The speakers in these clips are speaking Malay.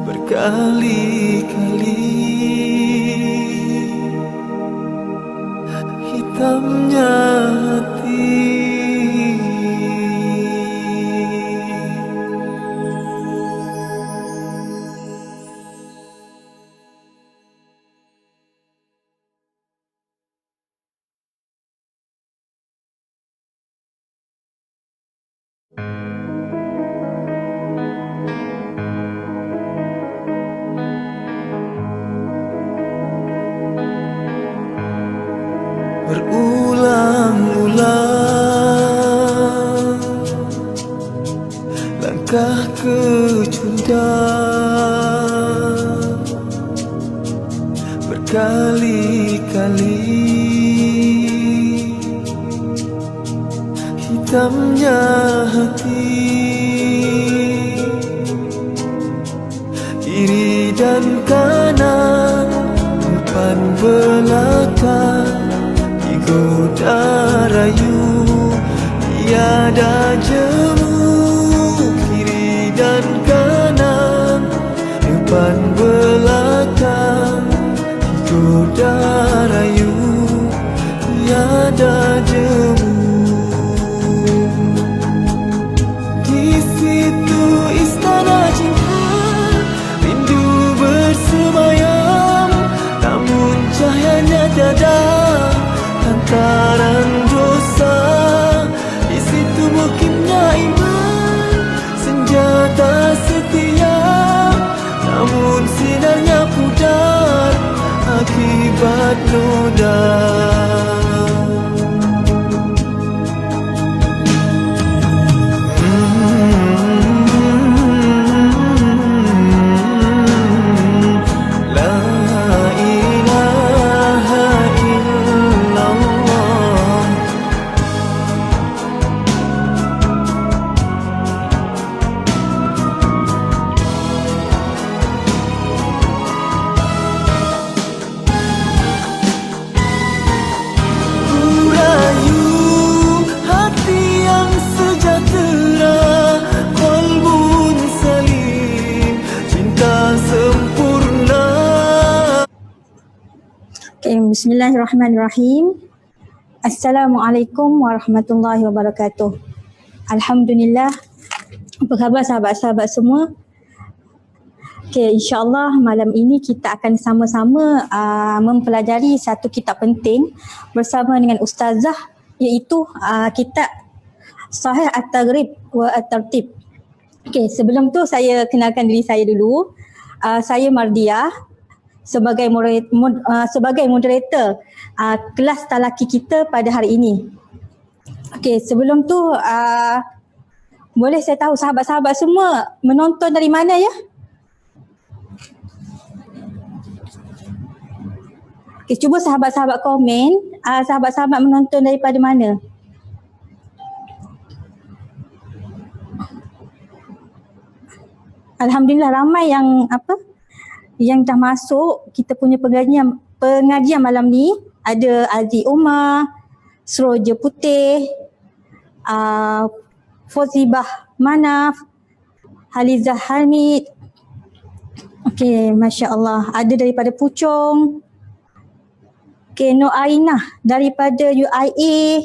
berkali-kali hitamnya hati. Berulang-ulang langkah kecundang, berkali-kali hitamnya hati. Kiri dan kanan, depan belakang, digoda rayu, tiada jemu. Kiri dan kanan, depan belakang, digoda rayu, tiada jemu. Di situ istana cinta, rindu bersemayam, namun cahayanya tiada. Lantaran dosa, di situ mukimnya iman, senjata setia, namun sinarnya pudar akibat noda. Bismillahirrahmanirrahim. Assalamualaikum warahmatullahi wabarakatuh. Alhamdulillah. Apa khabar sahabat-sahabat semua? InsyaAllah malam ini kita akan sama-sama mempelajari satu kitab penting bersama dengan Ustazah, iaitu kitab Sahih At-Targhib wa At-Tartib. Sebelum tu saya kenalkan diri saya dulu. Saya Mardiah, sebagai moderator kelas talaki kita pada hari ini. Sebelum tu boleh saya tahu sahabat-sahabat semua menonton dari mana ya? Cuba sahabat-sahabat komen, sahabat-sahabat menonton daripada mana? Alhamdulillah ramai yang yang dah masuk kita punya pengajian malam ni. Ada Aziz Umar, Suroja Putih, Fozibah Manaf, Halizah Hamid. Masya Allah. Ada daripada Puchong. Nur Ainah daripada UIA.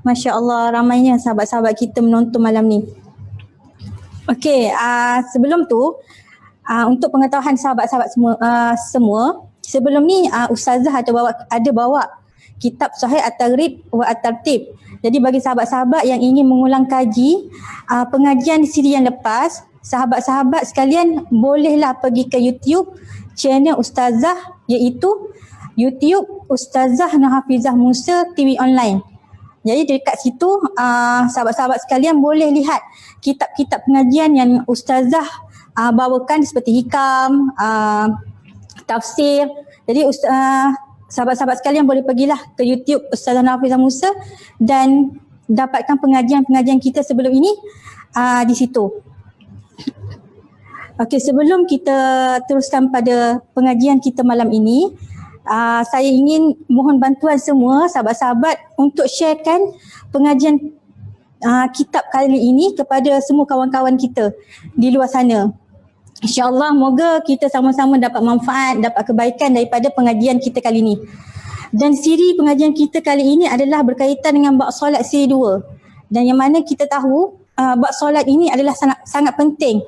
Masya Allah, ramainya sahabat-sahabat kita menonton malam ni. Sebelum tu, untuk pengetahuan sahabat-sahabat semua, sebelum ni Ustazah ada bawa kitab Sahih At-Targhib wa At-Tartib. Jadi bagi sahabat-sahabat yang ingin mengulang kaji pengajian di siri yang lepas, sahabat-sahabat sekalian bolehlah pergi ke YouTube channel Ustazah, iaitu YouTube Ustazah Nurhafizah Musa TV Online. Jadi dekat situ sahabat-sahabat sekalian boleh lihat kitab-kitab pengajian yang Ustazah bawakan seperti hikam, tafsir. Jadi sahabat-sahabat sekalian boleh pergilah ke YouTube Ustazah Nurhafizah Musa dan dapatkan pengajian-pengajian kita sebelum ini di situ. Sebelum kita teruskan pada pengajian kita malam ini, saya ingin mohon bantuan semua sahabat-sahabat untuk sharekan pengajian kitab kali ini kepada semua kawan-kawan kita di luar sana. InsyaAllah moga kita sama-sama dapat manfaat, dapat kebaikan daripada pengajian kita kali ini. Dan siri pengajian kita kali ini adalah berkaitan dengan bab solat siri 2. Dan yang mana kita tahu bab solat ini adalah sangat penting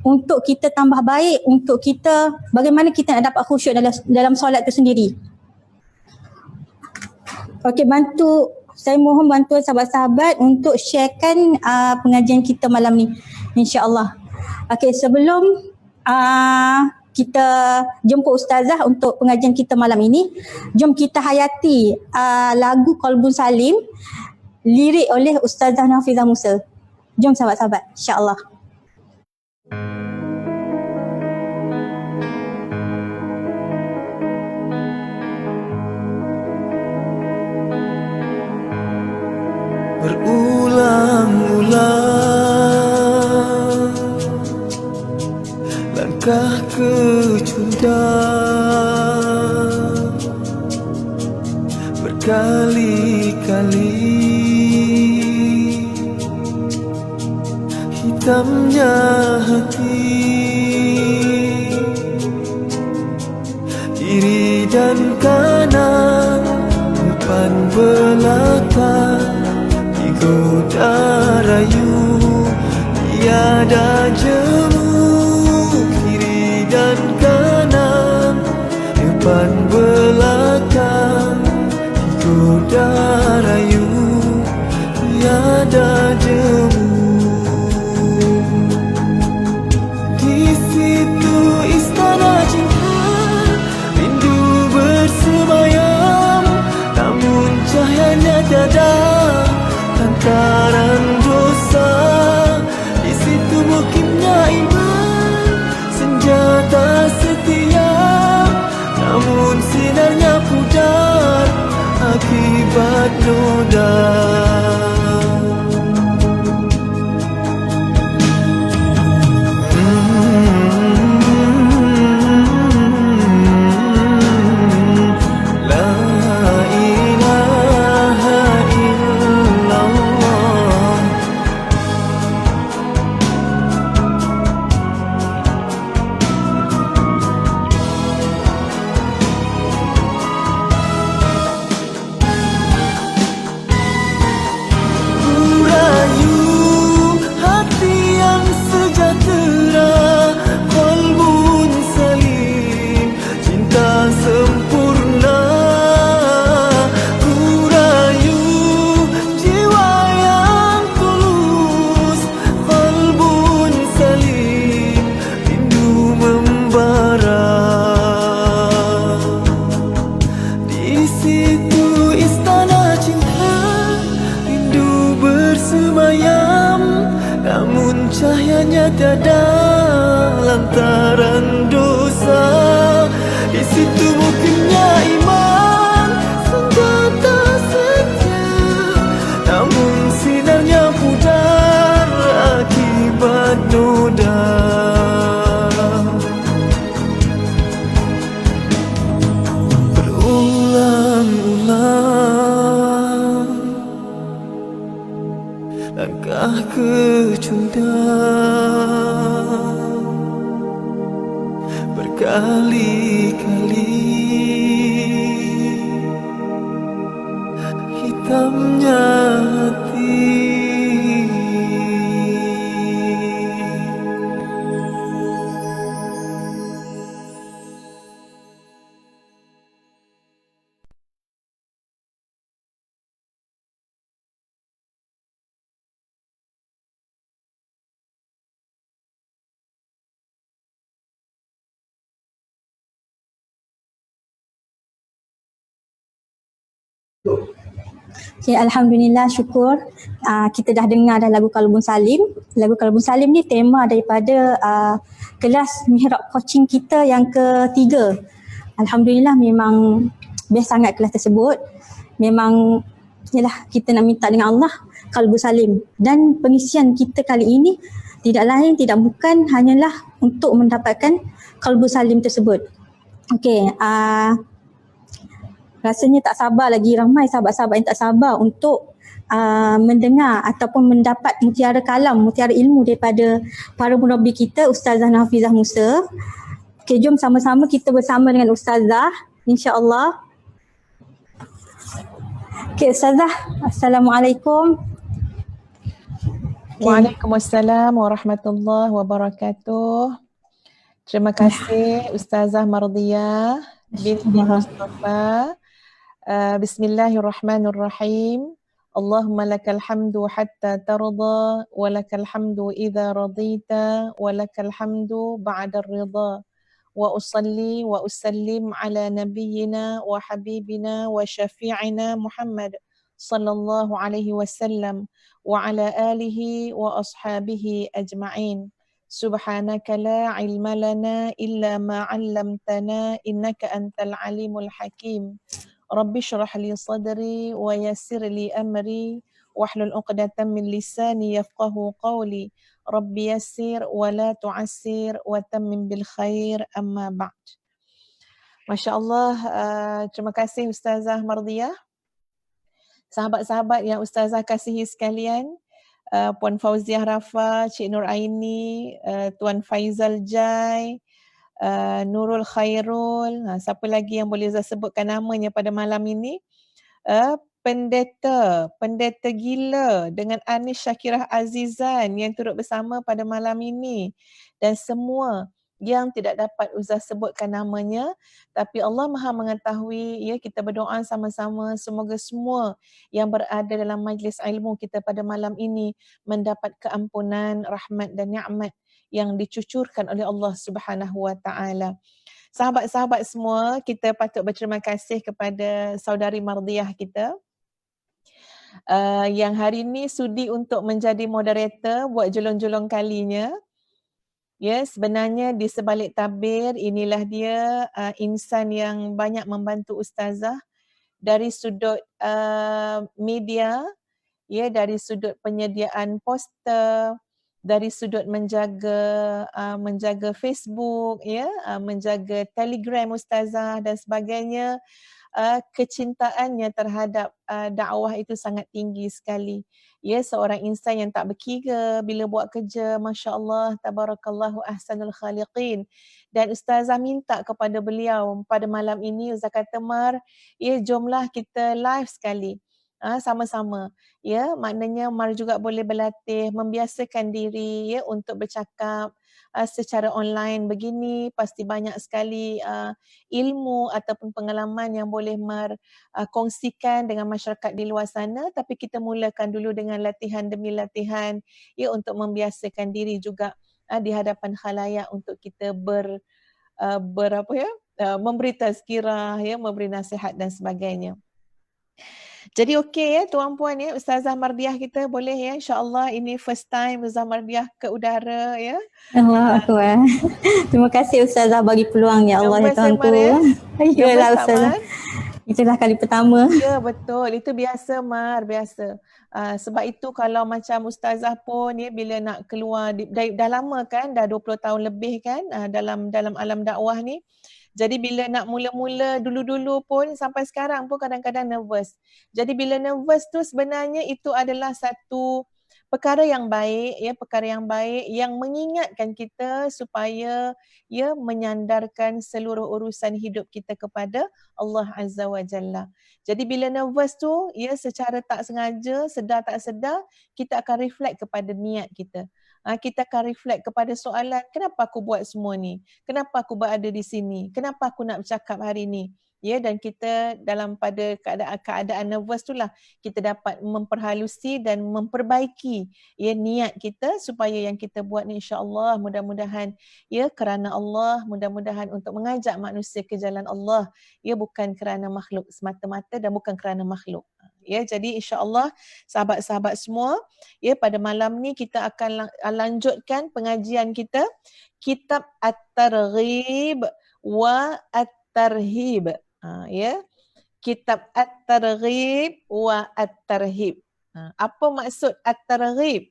untuk kita tambah baik, untuk kita bagaimana kita nak dapat khusyuk dalam solat itu sendiri. Okey, saya mohon bantuan sahabat-sahabat untuk sharekan pengajian kita malam ni, insya-Allah. Okey, sebelum kita jemput Ustazah untuk pengajian kita malam ini, jom kita hayati lagu Qalbun Salim, lirik oleh Ustazah Nafizah Musa. Jom sahabat-sahabat, insya-Allah. Berulang-ulang langkah kecundang, berkali-kali hitamnya hati, kiri dan kanan, depan belakang, digoda rayu, tiada jemu, kiri dan kanan, depan belakang, digoda rayu, tiada jemu. Di situ istana cinta, rindu bersemayam, namun cahayanya tiada. Lantaran dosa, di situ mukimnya iman, senjata setia, namun sinarnya pudar akibat noda. Cahayanya tiada, lantaran dosa, di situ mukimnya iman, senjata setia, namun sinarnya pudar akibat noda. Berulang-ulang langkah kecundang, berkali-kali hitamnya hati. Okay, Alhamdulillah, syukur kita dah dengar dah lagu Qalbun Salim. Lagu Qalbun Salim ni tema daripada kelas mihrab coaching kita yang ketiga. Alhamdulillah, memang best sangat kelas tersebut. Memang yalah, kita nak minta dengan Allah Qalbun Salim. Dan pengisian kita kali ini tidak lain tidak bukan hanyalah untuk mendapatkan Qalbun Salim tersebut. Okay, rasanya tak sabar lagi, ramai sahabat-sahabat yang tak sabar untuk mendengar ataupun mendapat mutiara kalam, mutiara ilmu daripada para murabbi kita, Ustazah Nafizah Musa. Okey, jom sama-sama kita bersama dengan Ustazah, insya-Allah. Okey, Ustazah, Assalamualaikum. Waalaikumsalam warahmatullahi wabarakatuh. Terima kasih Ustazah Mardiah binti Mustafa. Bismillahirrahmanirrahim. Allahumma lakal hamdu hatta tarda wa lakal hamdu idza radita wa lakal hamdu ba'da ridha. Wa usalli wa usallim ala nabiyyina wa habibina wa syafi'ina Muhammad sallallahu alaihi wasallam wa ala alihi wa ashabihi ajma'in. Subhanaka la ilma lana illa ma 'allamtana innaka antal alimul hakim. Rabbi shrah li sadri wa yassir li amri wahlul 'uqdatam min lisani yafqahu qawli. Rabbi yassir wa la tu'assir wa tammim bil khair amma ba'd. Masya-Allah, terima kasih Ustazah Mardiah. Sahabat-sahabat yang Ustazah kasihi sekalian, Puan Fauziah Rafa, Cik Nur Aini, Tuan Faizal Jai, Nurul Khairul, siapa lagi yang boleh saya sebutkan namanya pada malam ini? Pendeta gila dengan Anis Syakirah Azizan yang turut bersama pada malam ini, dan semua yang tidak dapat Ustaz sebutkan namanya, tapi Allah Maha mengetahui. Ya, kita berdoa sama-sama semoga semua yang berada dalam majlis ilmu kita pada malam ini mendapat keampunan, rahmat dan nikmat yang dicucurkan oleh Allah Subhanahu wa taala. Sahabat-sahabat semua, kita patut berterima kasih kepada saudari Mardiah kita yang hari ini sudi untuk menjadi moderator buat julung-julung kalinya. Ya, sebenarnya di sebalik tabir inilah dia insan yang banyak membantu Ustazah dari sudut media, ya, dari sudut penyediaan poster, dari sudut menjaga Facebook, ya, menjaga Telegram Ustazah dan sebagainya. Kecintaannya terhadap dakwah itu sangat tinggi sekali. Ya, seorang insan yang tak berkira bila buat kerja, masya-Allah, tabarakallahu ahsanul khaliqin. Dan Ustazah minta kepada beliau pada malam ini, Ustazah kata, Mar, ya, jomlah kita live sekali. Sama-sama, ya, maknanya Mar juga boleh berlatih, membiasakan diri, ya, untuk bercakap secara online begini. Pasti banyak sekali ilmu ataupun pengalaman yang boleh Mar kongsikan dengan masyarakat di luar sana. Tapi kita mulakan dulu dengan latihan demi latihan, ya, untuk membiasakan diri juga di hadapan khalayak untuk kita memberi tazkirah, ya, memberi nasihat dan sebagainya. Jadi okey, ya tuan-puan, ya, Ustazah Mardiah kita boleh, ya, insya-Allah ini first time Ustazah Mardiah ke udara, ya. Allah Akbar. Terima kasih Ustazah bagi peluang, ya Allah, ya Tuhanku. Ya? Yalah Ustazah. Itulah kali pertama. Ya, betul. Itu biasa, Mar, biasa. Sebab itu kalau macam Ustazah pun, ya, bila nak keluar dah lama kan, dah 20 tahun lebih kan dalam alam dakwah ni. Jadi bila nak mula-mula dulu-dulu pun sampai sekarang pun kadang-kadang nervous. Jadi bila nervous tu sebenarnya itu adalah satu perkara yang baik, ya, perkara yang baik yang mengingatkan kita supaya, ya, menyandarkan seluruh urusan hidup kita kepada Allah Azza wa Jalla. Jadi bila nervous tu, ya, secara tak sengaja, sedar tak sedar, kita akan reflect kepada niat kita. Kita akan reflect kepada soalan, kenapa aku buat semua ni? Kenapa aku berada di sini? Kenapa aku nak bercakap hari ni? Ya, dan kita dalam pada keadaan nervous itulah kita dapat memperhalusi dan memperbaiki, ya, niat kita supaya yang kita buat ni insya-Allah mudah-mudahan, ya, kerana Allah, mudah-mudahan untuk mengajak manusia ke jalan Allah, ya, bukan kerana makhluk semata-mata dan bukan kerana makhluk. Ya, jadi insya-Allah sahabat-sahabat semua, ya, pada malam ni kita akan lanjutkan pengajian kita kitab At-Targhib wa At-Tarhib. Ya, kitab At-Targhib wa At-Tarhib. Apa maksud At-Targhib?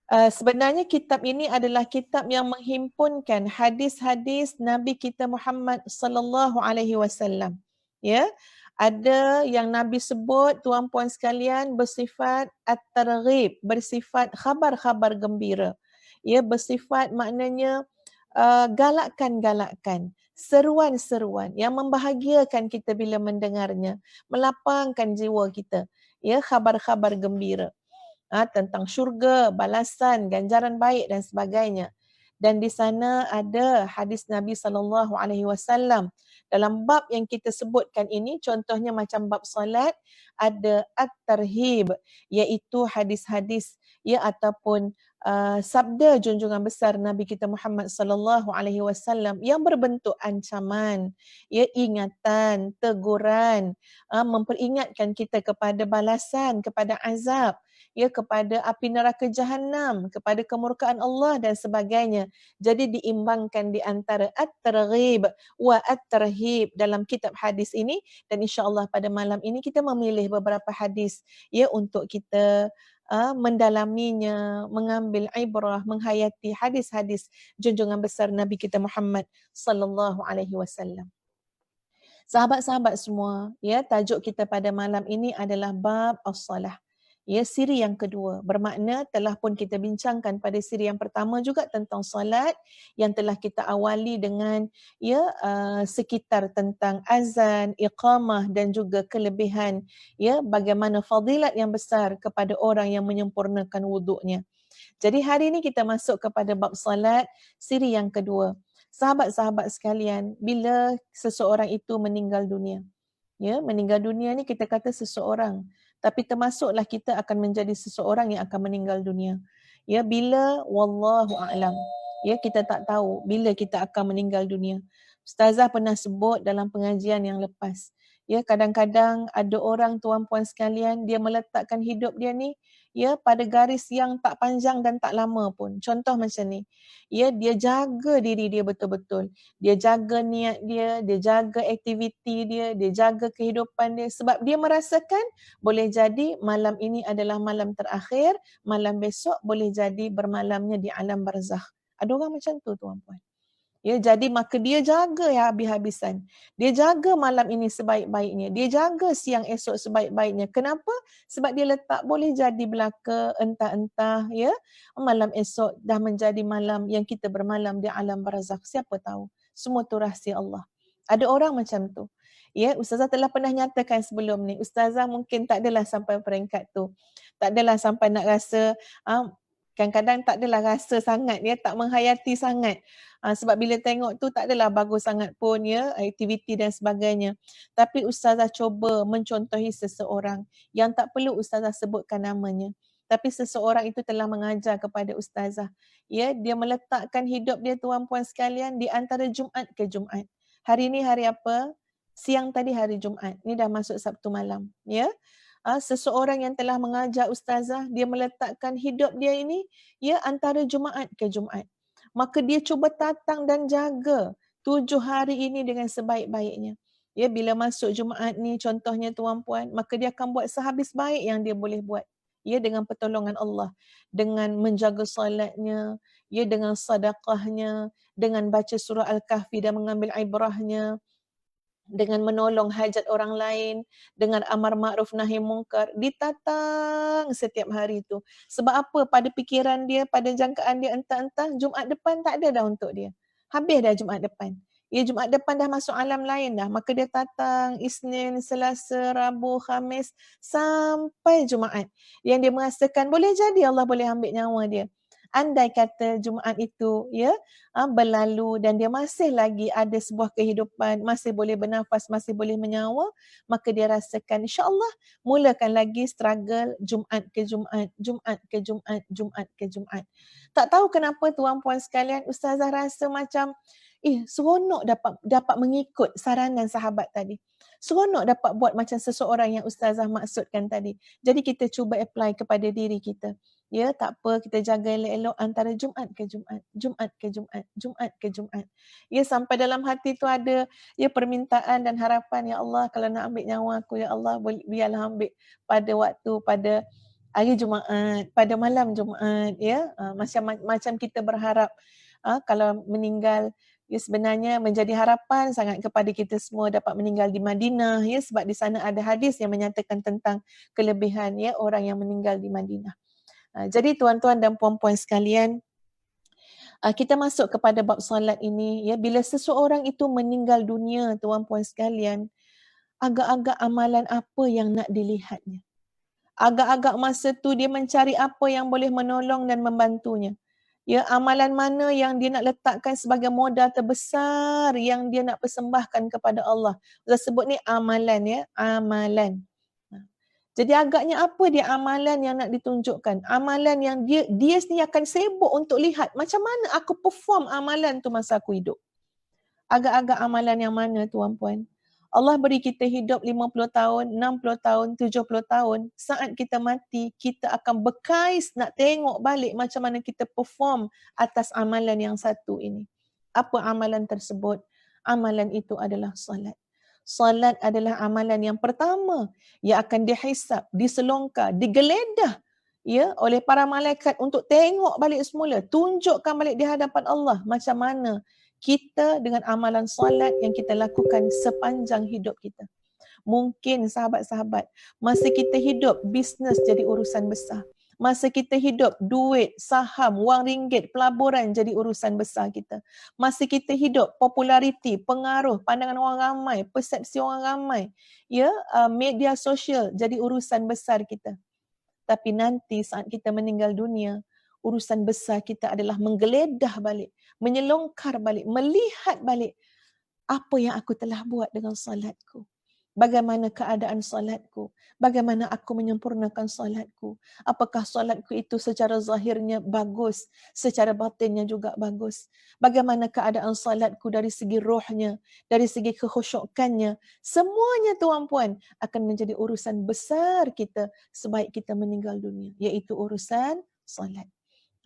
Sebenarnya kitab ini adalah kitab yang menghimpunkan hadis-hadis Nabi kita Muhammad sallallahu alaihi wasallam. Ya, Ada yang Nabi sebut, tuan-puan sekalian, bersifat at-targhib, bersifat khabar-khabar gembira. Ya, bersifat maknanya galakkan-galakkan, seruan-seruan yang membahagiakan kita bila mendengarnya, melapangkan jiwa kita. Ya, khabar-khabar gembira tentang syurga, balasan, ganjaran baik dan sebagainya. Dan di sana ada hadis Nabi SAW dalam bab yang kita sebutkan ini, contohnya macam bab solat, ada at-tarhib, iaitu hadis-hadis ataupun sabda junjungan besar Nabi kita Muhammad SAW yang berbentuk ancaman, ingatan, teguran, memperingatkan kita kepada balasan, kepada azab, kepada api neraka jahanam, kepada kemurkaan Allah dan sebagainya. Jadi diimbangkan di antara at-targhib wa at-tarhib dalam kitab hadis ini, dan insya-Allah pada malam ini kita memilih beberapa hadis untuk kita mendalaminya, mengambil ibrah, menghayati hadis-hadis junjungan besar Nabi kita Muhammad sallallahu alaihi wasallam. Sahabat-sahabat semua, tajuk kita pada malam ini adalah bab as-salah. Siri yang kedua, bermakna telah pun kita bincangkan pada siri yang pertama juga tentang solat yang telah kita awali dengan sekitar tentang azan, iqamah dan juga kelebihan bagaimana fadilat yang besar kepada orang yang menyempurnakan wuduknya. Jadi hari ini kita masuk kepada bab solat, siri yang kedua. Sahabat-sahabat sekalian, bila seseorang itu meninggal dunia, meninggal dunia ni kita kata seseorang, tapi termasuklah kita akan menjadi seseorang yang akan meninggal dunia. Bila wallahu a'lam. Kita tak tahu bila kita akan meninggal dunia. Ustazah pernah sebut dalam pengajian yang lepas. Kadang-kadang ada orang, tuan-puan sekalian, dia meletakkan hidup dia ni pada garis yang tak panjang dan tak lama pun. Contoh macam ni. Dia jaga diri dia betul-betul. Dia jaga niat dia jaga aktiviti dia jaga kehidupan dia sebab dia merasakan boleh jadi malam ini adalah malam terakhir, malam besok boleh jadi bermalamnya di alam barzakh. Ada orang macam tu, tuan-puan. Jadi maka dia jaga habis-habisan. Dia jaga malam ini sebaik-baiknya. Dia jaga siang esok sebaik-baiknya. Kenapa? Sebab dia letak boleh jadi belaka entah-entah malam esok dah menjadi malam yang kita bermalam di alam barzakh. Siapa tahu? Semua tu rahsia Allah. Ada orang macam tu. Ustazah telah pernah nyatakan sebelum ni. Ustazah mungkin tak adalah sampai peringkat tu. Tak adalah sampai nak rasa kadang-kadang tak adalah rasa sangat, tak menghayati sangat. Sebab bila tengok tu tak adalah bagus sangat pun aktiviti dan sebagainya. Tapi ustazah cuba mencontohi seseorang yang tak perlu ustazah sebutkan namanya. Tapi seseorang itu telah mengajar kepada ustazah. Dia meletakkan hidup dia, tuan-puan sekalian, di antara Jumaat ke Jumaat. Hari ni hari apa? Siang tadi hari Jumaat. Ni dah masuk Sabtu malam. Seseorang yang telah mengajar ustazah, dia meletakkan hidup dia ini antara Jumaat ke Jumaat. Maka dia cuba tatang dan jaga 7 hari ini dengan sebaik-baiknya. Bila masuk Jumaat ni contohnya, tuan-puan, maka dia akan buat sehabis baik yang dia boleh buat. Dengan pertolongan Allah, dengan menjaga solatnya, dengan sedekahnya, dengan baca surah Al-Kahfi dan mengambil ibrahnya, dengan menolong hajat orang lain, dengan amar ma'ruf nahi mungkar, ditatang setiap hari itu. Sebab apa? Pada fikiran dia, pada jangkaan dia, entah-entah Jumaat depan tak ada dah untuk dia. Habis dah Jumaat depan. Jumaat depan dah masuk alam lain dah. Maka dia tatang Isnin, Selasa, Rabu, Khamis sampai Jumaat. Yang dia merasakan boleh jadi Allah boleh ambil nyawa dia. Andai kata Jumaat itu berlalu dan dia masih lagi ada sebuah kehidupan, masih boleh bernafas, masih boleh menyawa, maka dia rasakan insya-Allah mulakan lagi struggle Jumaat ke Jumaat, Jumaat ke Jumaat, Jumaat ke Jumaat. Tak tahu kenapa, tuan-puan sekalian, ustazah rasa macam seronok dapat mengikut saranan sahabat tadi. Seronok dapat buat macam seseorang yang ustazah maksudkan tadi. Jadi kita cuba apply kepada diri kita. Tak apa, kita jaga elok-elok antara Jumaat ke Jumaat, Jumaat ke Jumaat, Jumaat ke Jumaat. Sampai dalam hati tu ada permintaan dan harapan, ya Allah, kalau nak ambil nyawa aku, ya Allah, biarlah ambil pada hari Jumaat, pada malam Jumaat, macam kita berharap kalau meninggal Ya, sebenarnya menjadi harapan sangat kepada kita semua dapat meninggal di Madinah, ya, sebab di sana ada hadis yang menyatakan tentang kelebihan, ya, orang yang meninggal di Madinah. Jadi tuan-tuan dan puan-puan sekalian, kita masuk kepada bab solat ini, ya, bila seseorang itu meninggal dunia, tuan-puan sekalian, agak-agak amalan apa yang nak dilihatnya. Agak-agak masa tu dia mencari apa yang boleh menolong dan membantunya. Ya, amalan mana yang dia nak letakkan sebagai modal terbesar yang dia nak persembahkan kepada Allah. Ustaz sebut ni amalan, ya, amalan. Jadi agaknya apa dia amalan yang nak ditunjukkan? Amalan yang dia sendiri akan sibuk untuk lihat macam mana aku perform amalan tu masa aku hidup. Agak-agak amalan yang mana, tuan-puan? Allah beri kita hidup 50 tahun, 60 tahun, 70 tahun. Saat kita mati, kita akan bekais nak tengok balik macam mana kita perform atas amalan yang satu ini. Apa amalan tersebut? Amalan itu adalah salat. Salat adalah amalan yang pertama yang akan dihisap, diselongkar, digeledah, ya, oleh para malaikat untuk tengok balik semula, tunjukkan balik di hadapan Allah macam mana kita dengan amalan solat yang kita lakukan sepanjang hidup kita. Mungkin sahabat-sahabat, masa kita hidup, bisnes jadi urusan besar. Masa kita hidup, duit, saham, wang ringgit, pelaburan jadi urusan besar kita. Masa kita hidup, populariti, pengaruh, pandangan orang ramai, persepsi orang ramai, ya, media sosial jadi urusan besar kita. Tapi nanti saat kita meninggal dunia, urusan besar kita adalah menggeledah balik, menyelongkar balik, melihat balik apa yang aku telah buat dengan salatku. Bagaimana keadaan salatku? Bagaimana aku menyempurnakan salatku? Apakah salatku itu secara zahirnya bagus, secara batinnya juga bagus? Bagaimana keadaan salatku dari segi rohnya, dari segi kekhusyukannya? Semuanya tuan-puan akan menjadi urusan besar kita sebaik kita meninggal dunia, iaitu urusan salat.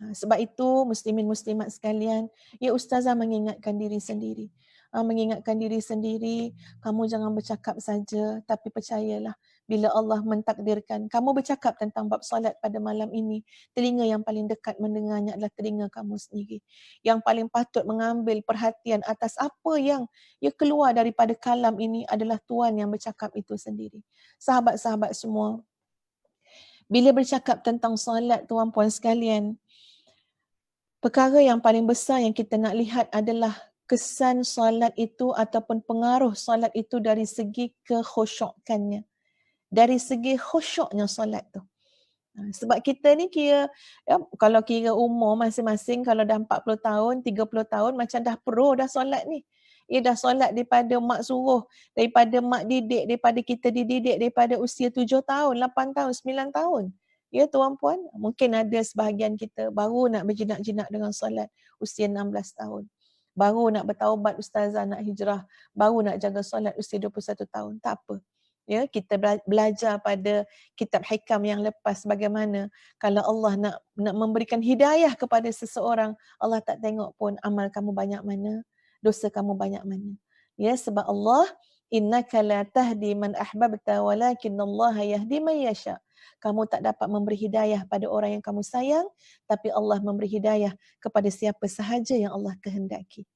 Sebab itu muslimin muslimat sekalian, ya, ustazah mengingatkan diri sendiri. Mengingatkan diri sendiri, kamu jangan bercakap saja, tapi percayalah bila Allah mentakdirkan kamu bercakap tentang bab solat pada malam ini, telinga yang paling dekat mendengarnya adalah telinga kamu sendiri. Yang paling patut mengambil perhatian atas apa yang keluar daripada kalam ini adalah Tuhan yang bercakap itu sendiri. Sahabat-sahabat semua, bila bercakap tentang solat, tuan-puan sekalian, perkara yang paling besar yang kita nak lihat adalah kesan solat itu ataupun pengaruh solat itu dari segi kekhusyukannya. Dari segi khusyuknya solat tu. Sebab kita ni kira, kalau kira umur masing-masing, kalau dah 40 tahun, 30 tahun, macam dah pro dah solat ni. Dah solat daripada mak suruh, daripada mak didik, daripada kita dididik, daripada usia 7 tahun, 8 tahun, 9 tahun. Ya, tuan-puan, mungkin ada sebahagian kita baru nak berjinak-jinak dengan solat usia 16 tahun. Baru nak bertaubat ustazah, nak hijrah, baru nak jaga solat usia 21 tahun. Tak apa. Ya, kita belajar pada kitab hikam yang lepas bagaimana kalau Allah nak memberikan hidayah kepada seseorang, Allah tak tengok pun amal kamu banyak mana, dosa kamu banyak mana. Ya, sebab Allah, innaka la tahdi man ahbabta walakinallaha yahdi man yasha. Kamu tak dapat memberi hidayah pada orang yang kamu sayang, tapi Allah memberi hidayah kepada siapa sahaja yang Allah kehendaki.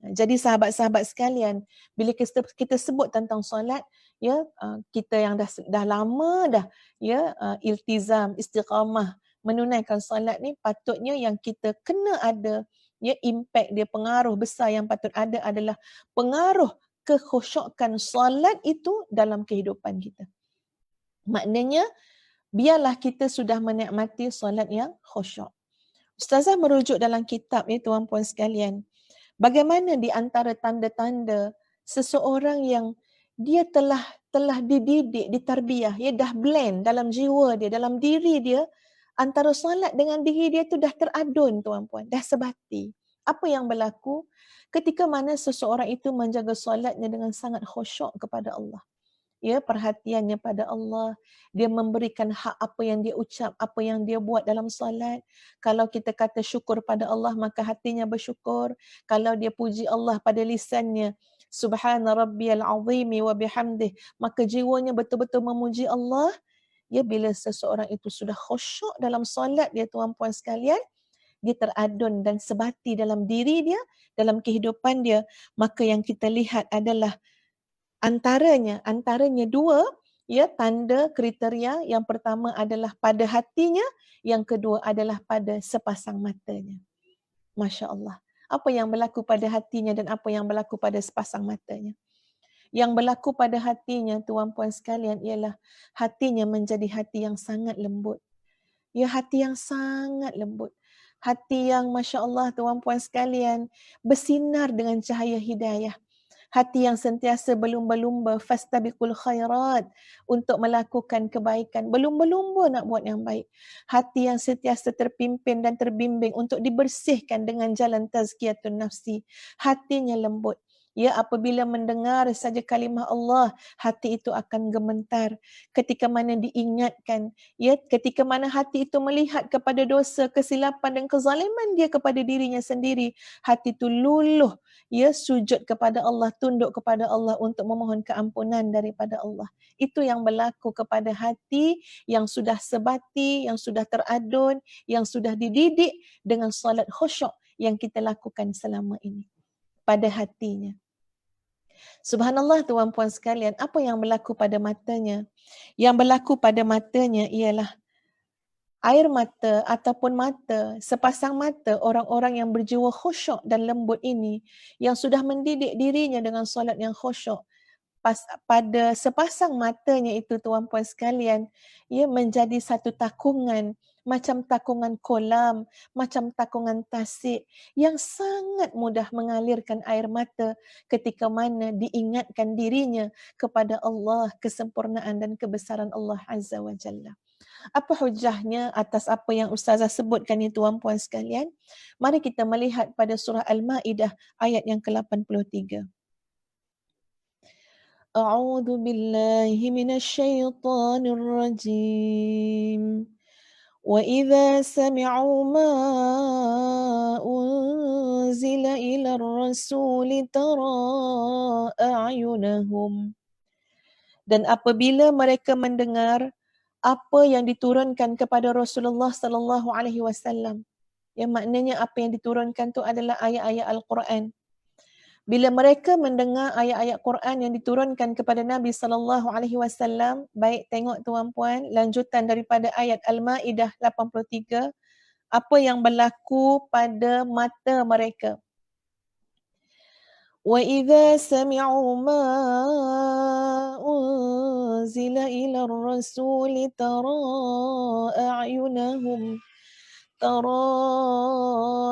Jadi sahabat-sahabat sekalian, bila kita sebut tentang solat, ya, kita yang dah lama dah, ya, iltizam, istiqamah menunaikan solat ni, patutnya yang kita kena ada, ya, impact dia, pengaruh besar yang patut ada adalah pengaruh kekhusyukan solat itu dalam kehidupan kita. Maknanya, biarlah kita sudah menikmati solat yang khusyuk. Ustazah merujuk dalam kitab ni, tuan-puan sekalian, bagaimana di antara tanda-tanda seseorang yang dia telah dididik, ditarbiyah, ya, dah blend dalam jiwa dia, dalam diri dia, antara solat dengan diri dia tu dah teradun, tuan-puan, dah sebati. Apa yang berlaku ketika mana seseorang itu menjaga solatnya dengan sangat khusyuk kepada Allah? Ya, perhatiannya pada Allah, dia memberikan hak apa yang dia ucap, apa yang dia buat dalam solat. Kalau kita kata syukur pada Allah, maka hatinya bersyukur. Kalau dia puji Allah pada lisannya, subhana rabbiyal azimi wa bihamdih, maka jiwanya betul-betul memuji Allah. Ya, bila seseorang itu sudah khusyuk dalam solat dia, tuan-puan sekalian, dia teradun dan sebati dalam diri dia, dalam kehidupan dia, maka yang kita lihat adalah antaranya dua tanda kriteria. Yang pertama adalah pada hatinya, yang kedua adalah pada sepasang matanya. Masya Allah. Apa yang berlaku pada hatinya dan apa yang berlaku pada sepasang matanya? Yang berlaku pada hatinya, tuan-puan sekalian, ialah hatinya menjadi hati yang sangat lembut. Ya, hati yang sangat lembut. Hati yang Masya Allah, tuan-puan sekalian, bersinar dengan cahaya hidayah. Hati yang sentiasa berlumba-lumba, fastabiqul khairat, untuk melakukan kebaikan. Berlumba-lumba nak buat yang baik. Hati yang sentiasa terpimpin dan terbimbing untuk dibersihkan dengan jalan tazkiyatun nafsi. Hatinya lembut. Ya, apabila mendengar saja kalimah Allah, hati itu akan gemetar. Ketika mana diingatkan, ya, ketika mana hati itu melihat kepada dosa, kesilapan dan kezaliman dia kepada dirinya sendiri, hati itu luluh, ya, sujud kepada Allah, tunduk kepada Allah untuk memohon keampunan daripada Allah. Itu yang berlaku kepada hati yang sudah sebati, yang sudah teradun, yang sudah dididik dengan solat khusyuk yang kita lakukan selama ini pada hatinya. Subhanallah, tuan-puan sekalian, apa yang berlaku pada matanya? Yang berlaku pada matanya ialah air mata ataupun mata, sepasang mata orang-orang yang berjiwa khusyuk dan lembut ini, yang sudah mendidik dirinya dengan solat yang khusyuk, pada sepasang matanya itu, tuan-puan sekalian, ia menjadi satu takungan, macam takungan kolam, macam takungan tasik, yang sangat mudah mengalirkan air mata ketika mana diingatkan dirinya kepada Allah, kesempurnaan dan kebesaran Allah Azza wa Jalla. Apa hujahnya atas apa yang Ustazah sebutkan ni, tuan-puan sekalian? Mari kita melihat pada surah Al-Ma'idah ayat yang ke-83. A'udzu billahi minasy syaithanir rajim. Wa idza sami'u ma unzila ila ar-rasuli tara a'yunahum. Dan apabila mereka mendengar apa yang diturunkan kepada Rasulullah sallallahu alaihi wasallam, yang maknanya apa yang diturunkan tu adalah ayat-ayat Al-Quran. Bila mereka mendengar ayat-ayat Quran yang diturunkan kepada Nabi sallallahu alaihi wasallam, baik, tengok tuan-puan lanjutan daripada ayat Al-Maidah 83, apa yang berlaku pada mata mereka. Wa idza sami'u ma unzila ila ar-rasul tara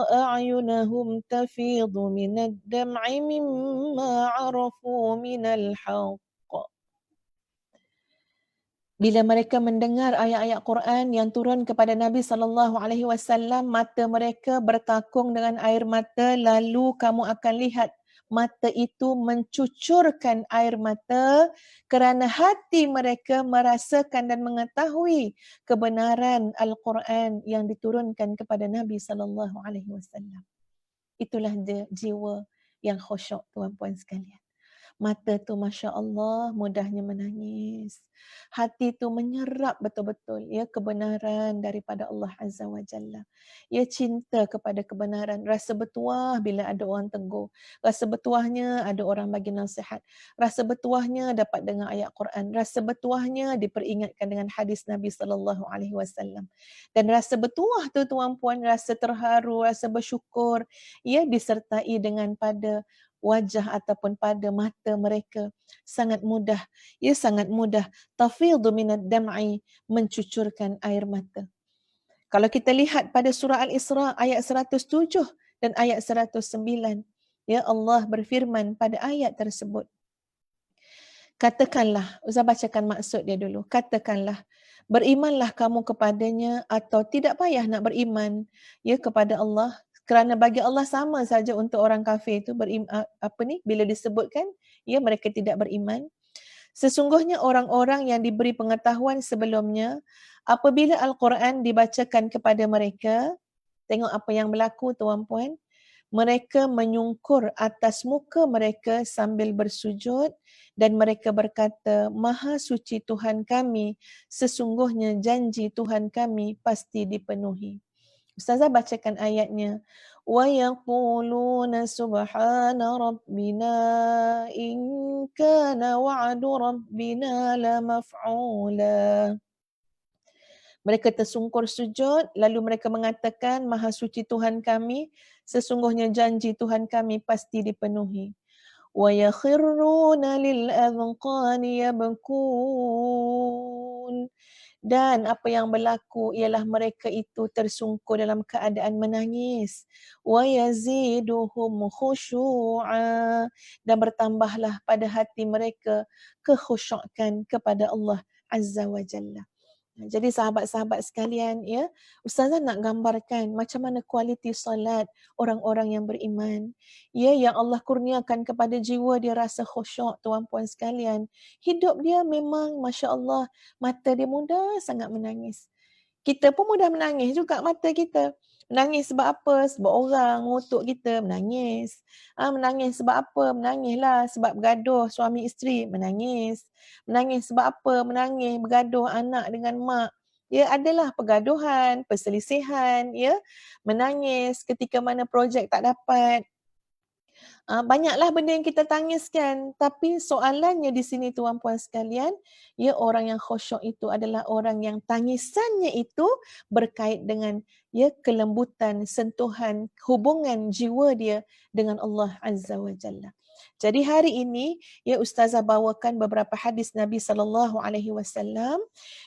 أعينهم تفيض من الدمع مما عرفوا من الحق. Bila mereka mendengar ayat-ayat Quran yang turun kepada Nabi SAW, mata mereka bertakung dengan air mata, lalu kamu akan lihat mata itu mencucurkan air mata kerana hati mereka merasakan dan mengetahui kebenaran Al-Quran yang diturunkan kepada Nabi SAW. Itulah jiwa yang khusyuk, tuan-puan sekalian. Mata tu Masya Allah mudahnya menangis. Hati tu menyerap betul-betul ya kebenaran daripada Allah Azza wa Jalla. Ia cinta kepada kebenaran. Rasa bertuah bila ada orang tegur. Rasa bertuahnya ada orang bagi nasihat. Rasa bertuahnya dapat dengar ayat Quran. Rasa bertuahnya diperingatkan dengan hadis Nabi SAW. Dan rasa bertuah tu, tuan-puan, rasa terharu, rasa bersyukur, ia disertai dengan pada wajah ataupun pada mata mereka sangat mudah, ia sangat mudah tafidhu minad dam'i, mencucurkan air mata. Kalau kita lihat pada surah Al-Isra ayat 107 dan ayat 109, ya, Allah berfirman pada ayat tersebut, katakanlah, Ustaz bacakan maksud dia dulu, katakanlah, berimanlah kamu kepadanya atau tidak payah nak beriman ya kepada Allah, kerana bagi Allah sama saja untuk orang kafir itu bila disebutkan ya mereka tidak beriman. Sesungguhnya orang-orang yang diberi pengetahuan sebelumnya, apabila Al-Quran dibacakan kepada mereka, tengok apa yang berlaku, tuan-puan, mereka menyungkur atas muka mereka sambil bersujud dan mereka berkata, Maha suci Tuhan kami, sesungguhnya janji Tuhan kami pasti dipenuhi. Ustazah bacakan ayatnya. وَيَقُولُونَ سُبْحَانَ رَبِّنَا إِنْ كَانَ وَعْدُ رَبِّنَا لَمَفْعُولًا. Mereka tersungkur sujud, lalu mereka mengatakan, Maha suci Tuhan kami, sesungguhnya janji Tuhan kami pasti dipenuhi. وَيَخِرُّونَ لِلْأَذْقَانِ يَبْكُونَ. Dan apa yang berlaku ialah mereka itu tersungkur dalam keadaan menangis. وَيَزِيدُهُمْ خُشُوعًا. Dan bertambahlah pada hati mereka kekhusyukan kepada Allah Azza wa Jalla. Jadi sahabat-sahabat sekalian, ya, Ustazah nak gambarkan macam mana kualiti solat orang-orang yang beriman. Ya, yang Allah kurniakan kepada jiwa dia rasa khusyuk, tuan-puan sekalian. Hidup dia memang Masya Allah, mata dia mudah sangat menangis. Kita pun mudah menangis juga mata kita. Menangis sebab apa? Sebab orang mengutuk kita, menangis. Menangis sebab apa? Menangislah sebab bergaduh suami isteri, menangis. Menangis sebab apa? Menangis bergaduh anak dengan mak. Ya, adalah pergaduhan, perselisihan, ya. Menangis ketika mana projek tak dapat. Banyaklah benda yang kita tangiskan, tapi soalannya di sini tuan-puan sekalian, ya, orang yang khusyuk itu adalah orang yang tangisannya itu berkait dengan, ya, kelembutan, sentuhan, hubungan jiwa dia dengan Allah Azza wa Jalla. Jadi hari ini, ya, Ustazah bawakan beberapa hadis Nabi SAW,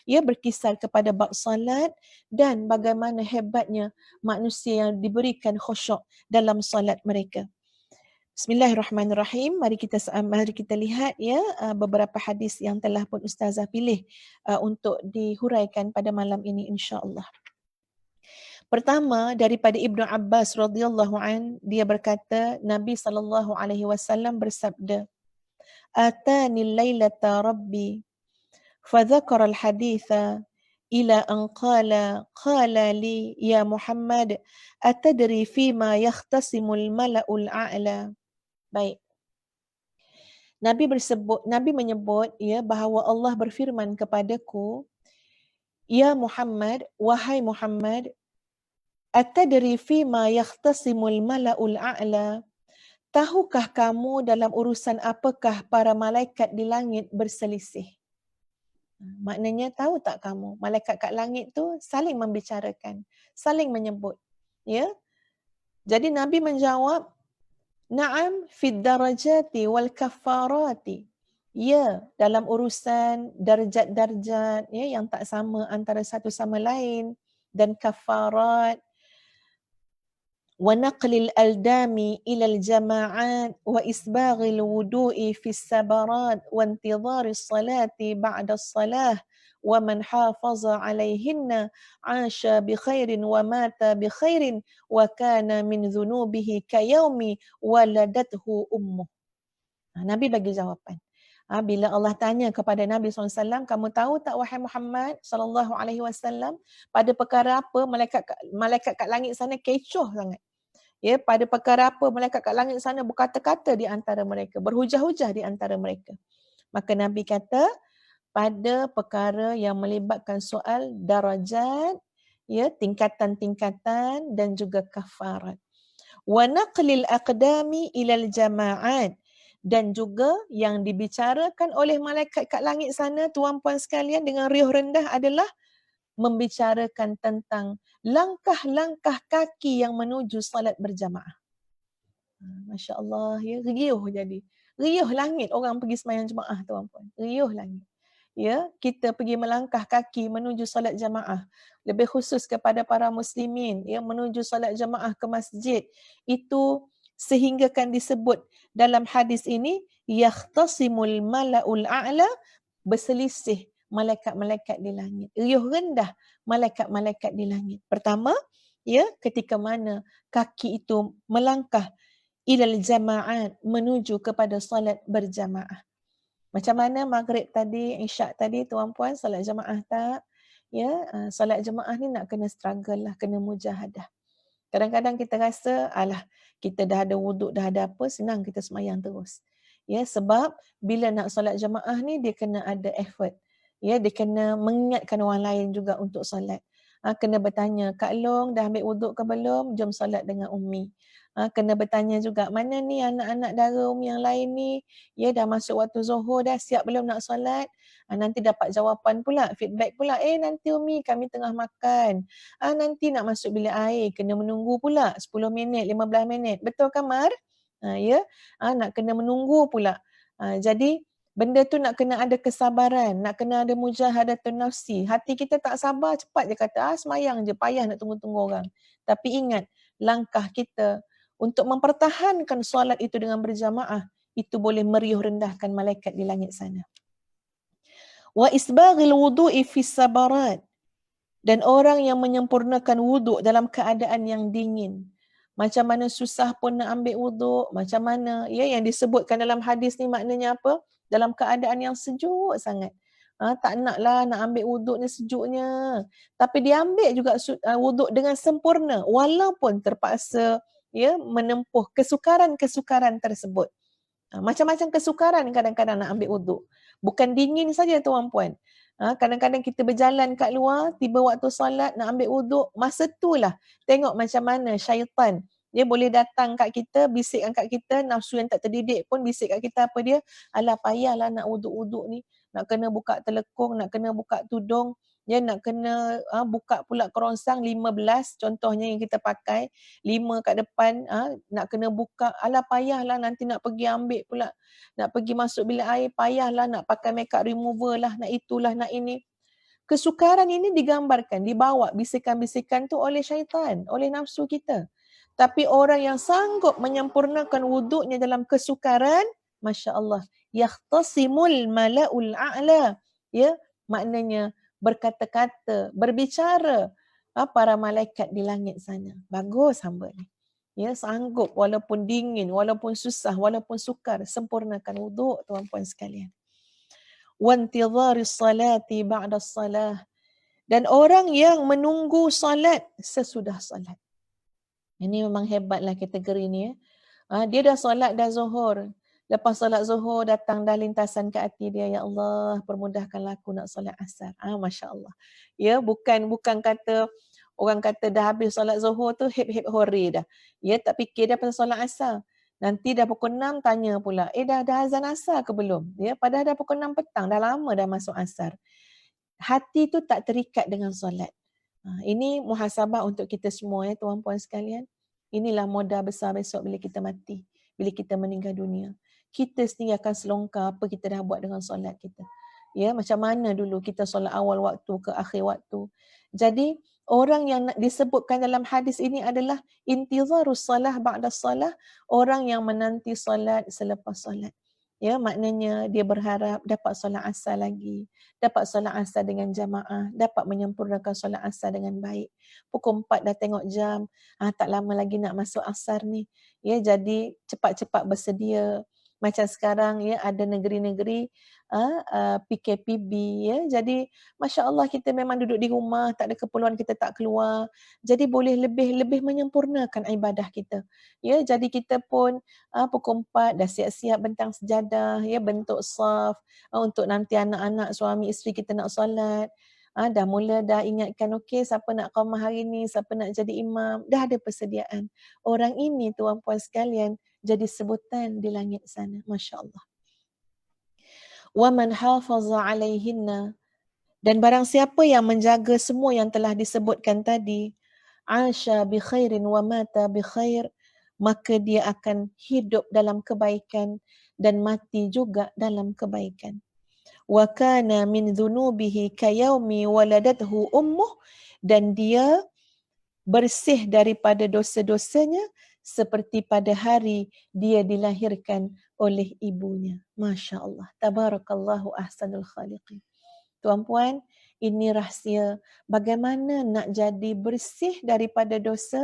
ya, berkisar kepada bab salat dan bagaimana hebatnya manusia yang diberikan khusyuk dalam salat mereka. Bismillahirrahmanirrahim. Mari kita lihat, ya, beberapa hadis yang telah pun Ustazah pilih untuk dihuraikan pada malam ini insya-Allah. Pertama daripada Ibnu Abbas radhiyallahu an, dia berkata Nabi SAW bersabda, "Atani lailata rabbi fadzakara al-haditha ila an qala li ya Muhammad atadri fima yakhtasimul mala'ul a'la." Baik. Nabi menyebut, ya, bahawa Allah berfirman kepadaku, "Ya Muhammad, wahai Muhammad, atadri fima yakhtasimul mala'ul a'la?" Tahukah kamu dalam urusan apakah para malaikat di langit berselisih? Maknanya, tahu tak kamu, malaikat kat langit tu saling membicarakan, saling menyebut, ya. Jadi Nabi menjawab, "Na'am fid darajati wal kaffarati." Ya, dalam urusan darjat-darjat, ya, yang tak sama antara satu sama lain, dan kafarat. Wa naqlil aldami ilal jama'at wa isbaghil wudu'i fis sabarat wa intidharis salati ba'da salah wa man hafaza 'alayhinna 'asha bi khairin wa mata bi khairin wa kana min dhunubihi kayaumi waladathu ummuh. Nabi bagi jawapan. Bila Allah tanya kepada Nabi SAW, kamu tahu tak wahai Muhammad SAW, pada perkara apa malaikat kat langit sana kecoh sangat. Ya, pada perkara apa malaikat kat langit sana berkata-kata di antara mereka, berhujah-hujah di antara mereka. Maka Nabi kata, pada perkara yang melibatkan soal darajat, ya, tingkatan-tingkatan dan juga kafarat. Wa naqlil aqdami ilal jama'at. Dan juga yang dibicarakan oleh malaikat kat langit sana, tuan-puan sekalian, dengan riuh rendah adalah membicarakan tentang langkah-langkah kaki yang menuju salat berjamaah. Masya Allah, ya, riuh jadi. Riuh langit orang pergi sembahyang jemaah, tuan-puan. Riuh langit. Ya, kita pergi melangkah kaki menuju salat jamaah. Lebih khusus kepada para muslimin, ya, menuju salat jamaah ke masjid. Itu sehingga kan disebut dalam hadis ini, yakhtasimul mala'ul a'la, berselisih malaikat-malaikat di langit. Riuh rendah malaikat-malaikat di langit. Pertama, ya, ketika mana kaki itu melangkah ilal jama'at, menuju kepada salat berjamaah. Macam mana maghrib tadi, isyak tadi, tuan-puan, salat jamaah tak? Ya, salat jamaah ni nak kena struggle lah, kena mujahadah. Kadang-kadang kita rasa, alah, kita dah ada wuduk, dah ada apa, senang kita semayang terus. Ya, sebab bila nak solat jamaah ni, dia kena ada effort. Ya, dia kena mengingatkan orang lain juga untuk solat. Kena bertanya, Kak Long dah ambil wuduk ke belum? Jom solat dengan Umi. Kena bertanya juga, mana ni anak-anak dara Umi yang lain ni? Ya, dah masuk waktu Zuhur dah, siap belum nak solat? Nanti dapat jawapan pula, feedback pula. Nanti Umi kami tengah makan. Nanti nak masuk bilik air, kena menunggu pula 10 minit, 15 minit. Betul kan Mar? Ya, nak kena menunggu pula. Jadi benda tu nak kena ada kesabaran, nak kena ada mujahadatun nafsi. Hati kita tak sabar, cepat je kata, semayang je, payah nak tunggu-tunggu orang. Tapi ingat, langkah kita untuk mempertahankan solat itu dengan berjamaah, itu boleh meriuh rendahkan malaikat di langit sana. Wa isbaghil wudu'i fis sabarat. Dan orang yang menyempurnakan wuduk dalam keadaan yang dingin. Macam mana susah pun nak ambil wuduk, macam mana, ya, yang disebutkan dalam hadis ni maknanya apa? Dalam keadaan yang sejuk sangat. Tak naklah nak ambil wuduk ni sejuknya. Tapi dia ambil juga wuduk dengan sempurna walaupun terpaksa, ya, menempuh kesukaran-kesukaran tersebut. Macam-macam kesukaran kadang-kadang nak ambil wuduk. Bukan dingin saja tuan-puan. Kadang-kadang kita berjalan kat luar, tiba waktu solat nak ambil wuduk, masa itulah tengok macam mana syaitan dia boleh datang kat kita, bisikkan kat kita, nafsu yang tak terdidik pun bisik kat kita apa dia? Alah payahlah nak wuduk-wuduk ni, nak kena buka telekung, nak kena buka tudung, ya, nak kena buka pula kerongsang 15 contohnya yang kita pakai, 5 kat depan, nak kena buka, alah payahlah nanti nak pergi ambil pula, nak pergi masuk bilik air, payahlah nak pakai makeup remover lah, nak itulah, nak ini. Kesukaran ini digambarkan, dibawa bisikan-bisikan tu oleh syaitan, oleh nafsu kita. Tapi orang yang sanggup menyempurnakan wuduknya dalam kesukaran, Masya Allah, yahtasimul mala'ul a'la. Ya, maknanya berkata-kata, berbicara para malaikat di langit sana. Bagus hamba ni. Ya, sanggup walaupun dingin, walaupun susah, walaupun sukar, sempurnakan wuduk tuan-puan sekalian. Wantidharis salati ba'da salah. Dan orang yang menunggu salat sesudah salat. Ini memang hebatlah kategori ni. Dia dah solat dah Zuhur. Lepas solat Zuhur datang dah lintasan ke hati dia, ya Allah permudahkanlah aku nak solat Asar. Masya Allah. Ya, bukan kata orang kata dah habis solat Zuhur tu hip-hip hore dah. Ya, tak fikir dah pasal solat Asar. Nanti dah pukul 6 tanya pula, dah azan Asar ke belum? Ya, padahal dah pukul 6 petang, dah lama dah masuk Asar. Hati tu tak terikat dengan solat. Ini muhasabah untuk kita semua ya tuan-puan sekalian. Inilah modal besar besok bila kita mati, bila kita meninggal dunia. Kita sendiri akan selongkar apa kita dah buat dengan solat kita. Ya, macam mana dulu kita solat awal waktu ke akhir waktu. Jadi orang yang disebutkan dalam hadis ini adalah intizarus salah ba'da salah, orang yang menanti solat selepas solat. Ya, maknanya dia berharap dapat solat asar lagi, dapat solat asar dengan jamaah, dapat menyempurnakan solat asar dengan baik. Pukul 4 dah tengok jam, tak lama lagi nak masuk asar ni. Ya, jadi cepat-cepat bersedia. Macam sekarang ya ada negeri-negeri PKPB ya. Jadi masya-Allah kita memang duduk di rumah, tak ada keperluan kita tak keluar. Jadi boleh lebih menyempurnakan ibadah kita. Ya, jadi kita pun pukul 4 dah siap-siap bentang sejadah, ya, bentuk saf untuk nanti anak-anak, suami isteri kita nak solat. Dah mula dah ingatkan, okey siapa nak qamah hari ni, siapa nak jadi imam, dah ada persediaan. Orang ini tuan-puan sekalian jadi sebutan di langit sana, masya-Allah. Wa man hafaza 'alaihinna, dan barang siapa yang menjaga semua yang telah disebutkan tadi, asha bi khairin wa mata bi khair, maka dia akan hidup dalam kebaikan dan mati juga dalam kebaikan. Wa kana min dhunubihi kayaumi waladathu ummuh, dan dia bersih daripada dosa-dosanya seperti pada hari dia dilahirkan oleh ibunya. Masya Allah. Tabarakallahu ahsanul khaliqin. Tuan-puan, ini rahsia bagaimana nak jadi bersih daripada dosa,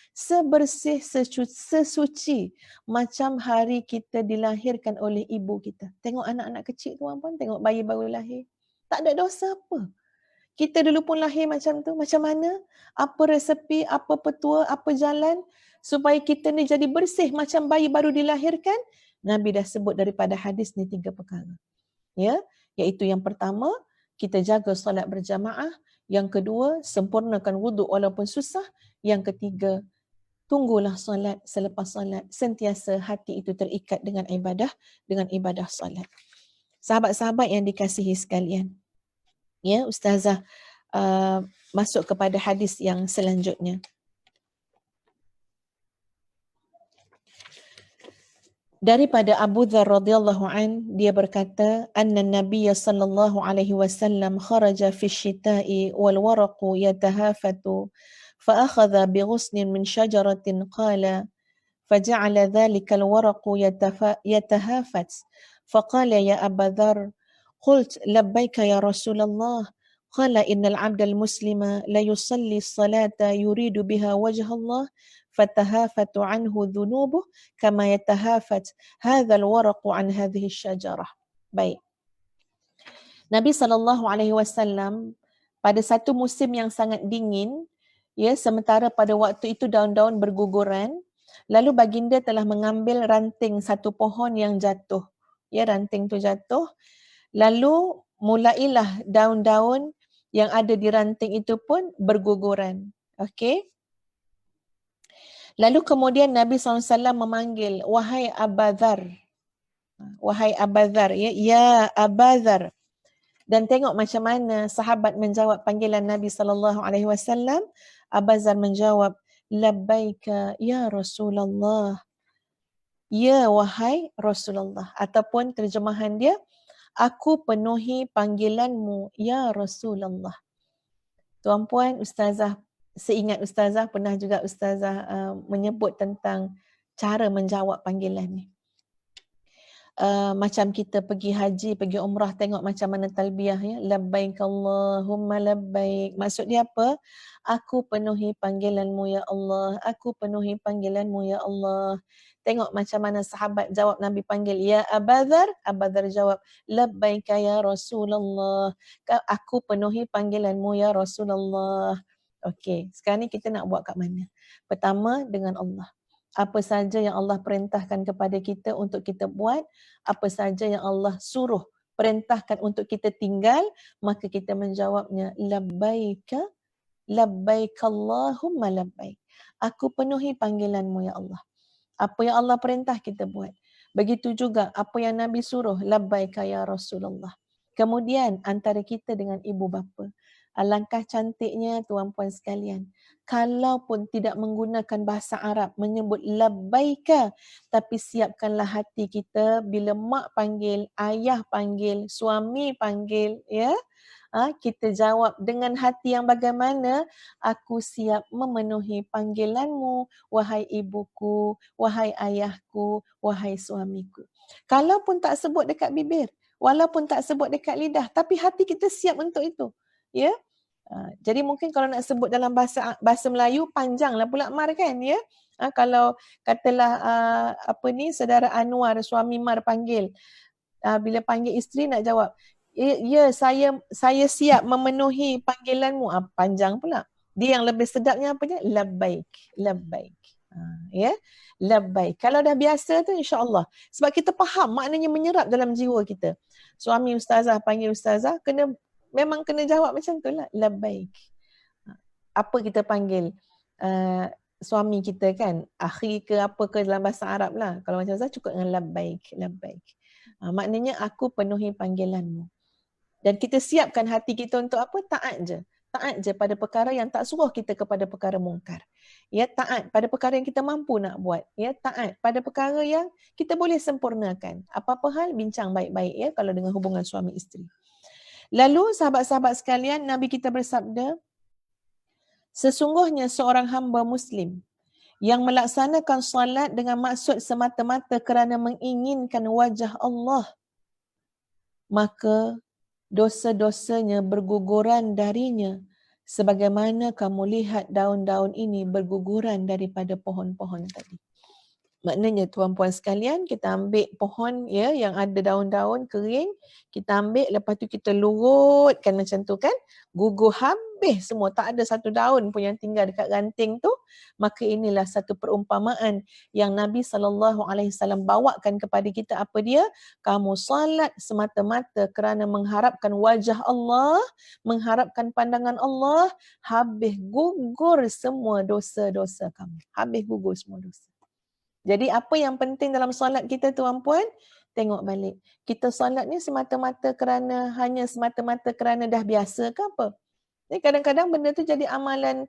sebersih, sesuci macam hari kita dilahirkan oleh ibu kita. Tengok anak-anak kecil tuan-puan, tengok bayi baru lahir. Tak ada dosa apa. Kita dulu pun lahir macam tu. Macam mana? Apa resepi, apa petua, apa jalan supaya kita ni jadi bersih macam bayi baru dilahirkan? Nabi dah sebut daripada hadis ni 3 perkara. Ya, iaitu yang pertama, kita jaga solat berjamaah. Yang kedua, sempurnakan wuduk walaupun susah. Yang ketiga, tunggulah solat, selepas solat sentiasa hati itu terikat dengan ibadah solat. Sahabat-sahabat yang dikasihi sekalian, ya, Ustazah masuk kepada hadis yang selanjutnya. Daripada Abu Dzar radhiyallahu an, dia berkata, anna Nabiy sallallahu alaihi wasallam kharaja fi syita'i wal waraqu yatahafatu fa akhadha bi ghusnin min syajaratin qala faja'ala dhalika al waraqu yatahafat faqala ya Abu Dzar qult labbaika ya Rasulullah qala innal 'abdal muslima la yusalli as-salata yuridu biha wajha Allah fatahafatu anhu dhunubuh kama yatahafat hadzal waraqu an hadhihi syajarah. Baik. Nabi SAW pada satu musim yang sangat dingin, ya, sementara pada waktu itu daun-daun berguguran, lalu baginda telah mengambil ranting satu pohon yang jatuh. Ya, ranting tu jatuh, lalu mulailah daun-daun yang ada di ranting itu pun berguguran. Okey. Lalu kemudian Nabi SAW memanggil, wahai Abu Dzar. Wahai Abu Dzar, ya Abu Dzar. Dan tengok macam mana sahabat menjawab panggilan Nabi SAW. Abu Dzar menjawab, labbaika ya Rasulullah. Ya wahai Rasulullah. Ataupun terjemahan dia, aku penuhi panggilanmu ya Rasulullah. Tuan-puan, Ustazah, seingat Ustazah pernah juga Ustazah menyebut tentang cara menjawab panggilan ni. Macam kita pergi haji, pergi umrah, tengok macam mana talbiyah, ya. Labbaik Allahumma labbaik. Maksud dia apa? Aku penuhi panggilanmu ya Allah. Aku penuhi panggilanmu ya Allah. Tengok macam mana sahabat jawab Nabi panggil, ya Abu Dzar. Abu Dzar jawab, labbaika ya Rasulullah. Aku penuhi panggilanmu ya Rasulullah. Okey, sekarang ni kita nak buat kat mana? Pertama, dengan Allah. Apa saja yang Allah perintahkan kepada kita untuk kita buat, apa saja yang Allah suruh perintahkan untuk kita tinggal, maka kita menjawabnya, labbaika, labbaik Allahumma labbaik. Aku penuhi panggilanmu ya Allah. Apa yang Allah perintah kita buat. Begitu juga apa yang Nabi suruh, labbaika ya Rasulullah. Kemudian antara kita dengan ibu bapa. Alangkah cantiknya tuan-puan sekalian. Kalaupun tidak menggunakan bahasa Arab menyebut labbaika, tapi siapkanlah hati kita bila mak panggil, ayah panggil, suami panggil, ya. Kita jawab dengan hati yang bagaimana? Aku siap memenuhi panggilanmu, wahai ibuku, wahai ayahku, wahai suamiku. Kalaupun tak sebut dekat bibir, walaupun tak sebut dekat lidah, tapi hati kita siap untuk itu. Ya. Jadi mungkin kalau nak sebut dalam bahasa Melayu, panjanglah pula Mar kan, ya. Kalau katalah saudara Anwar, suami Mar panggil, bila panggil isteri nak jawab, ya saya siap memenuhi panggilanmu. Panjang pula. Dia yang lebih sedapnya apa dia? Labbaik, labbaik. Ya, labbaik. Kalau dah biasa tu insya-Allah. Sebab kita faham maknanya menyerap dalam jiwa kita. Suami ustazah panggil ustazah, memang kena jawab macam tu lah. Labbaik. Apa kita panggil suami kita kan? Akhi ke apa ke dalam bahasa Arab lah. Kalau macam saya cukup dengan labbaik, labbaik. Maknanya aku penuhi panggilanmu. Dan kita siapkan hati kita untuk apa? Taat je. Taat je pada perkara yang tak suruh kita kepada perkara mungkar. Ya, taat pada perkara yang kita mampu nak buat. Ya, taat pada perkara yang kita boleh sempurnakan. Apa-apa hal bincang baik-baik, ya, kalau dengan hubungan suami isteri. Lalu sahabat-sahabat sekalian, Nabi kita bersabda, sesungguhnya seorang hamba Muslim yang melaksanakan solat dengan maksud semata-mata kerana menginginkan wajah Allah, maka dosa-dosanya berguguran darinya sebagaimana kamu lihat daun-daun ini berguguran daripada pohon-pohon tadi. Maknanya tuan-puan sekalian, kita ambil pohon ya yang ada daun-daun kering, kita ambil, lepas tu kita lurutkan macam tu kan, gugur habis semua, tak ada satu daun pun yang tinggal dekat ranting tu. Maka inilah satu perumpamaan yang Nabi SAW bawakan kepada kita. Apa dia? Kamu salat semata-mata kerana mengharapkan wajah Allah, mengharapkan pandangan Allah, habis gugur semua dosa-dosa kamu. Habis gugur semua dosa. Jadi apa yang penting dalam solat kita tuan-puan? Tengok balik. Kita solat ni hanya semata-mata kerana dah biasa ke apa? Jadi kadang-kadang benda tu jadi amalan,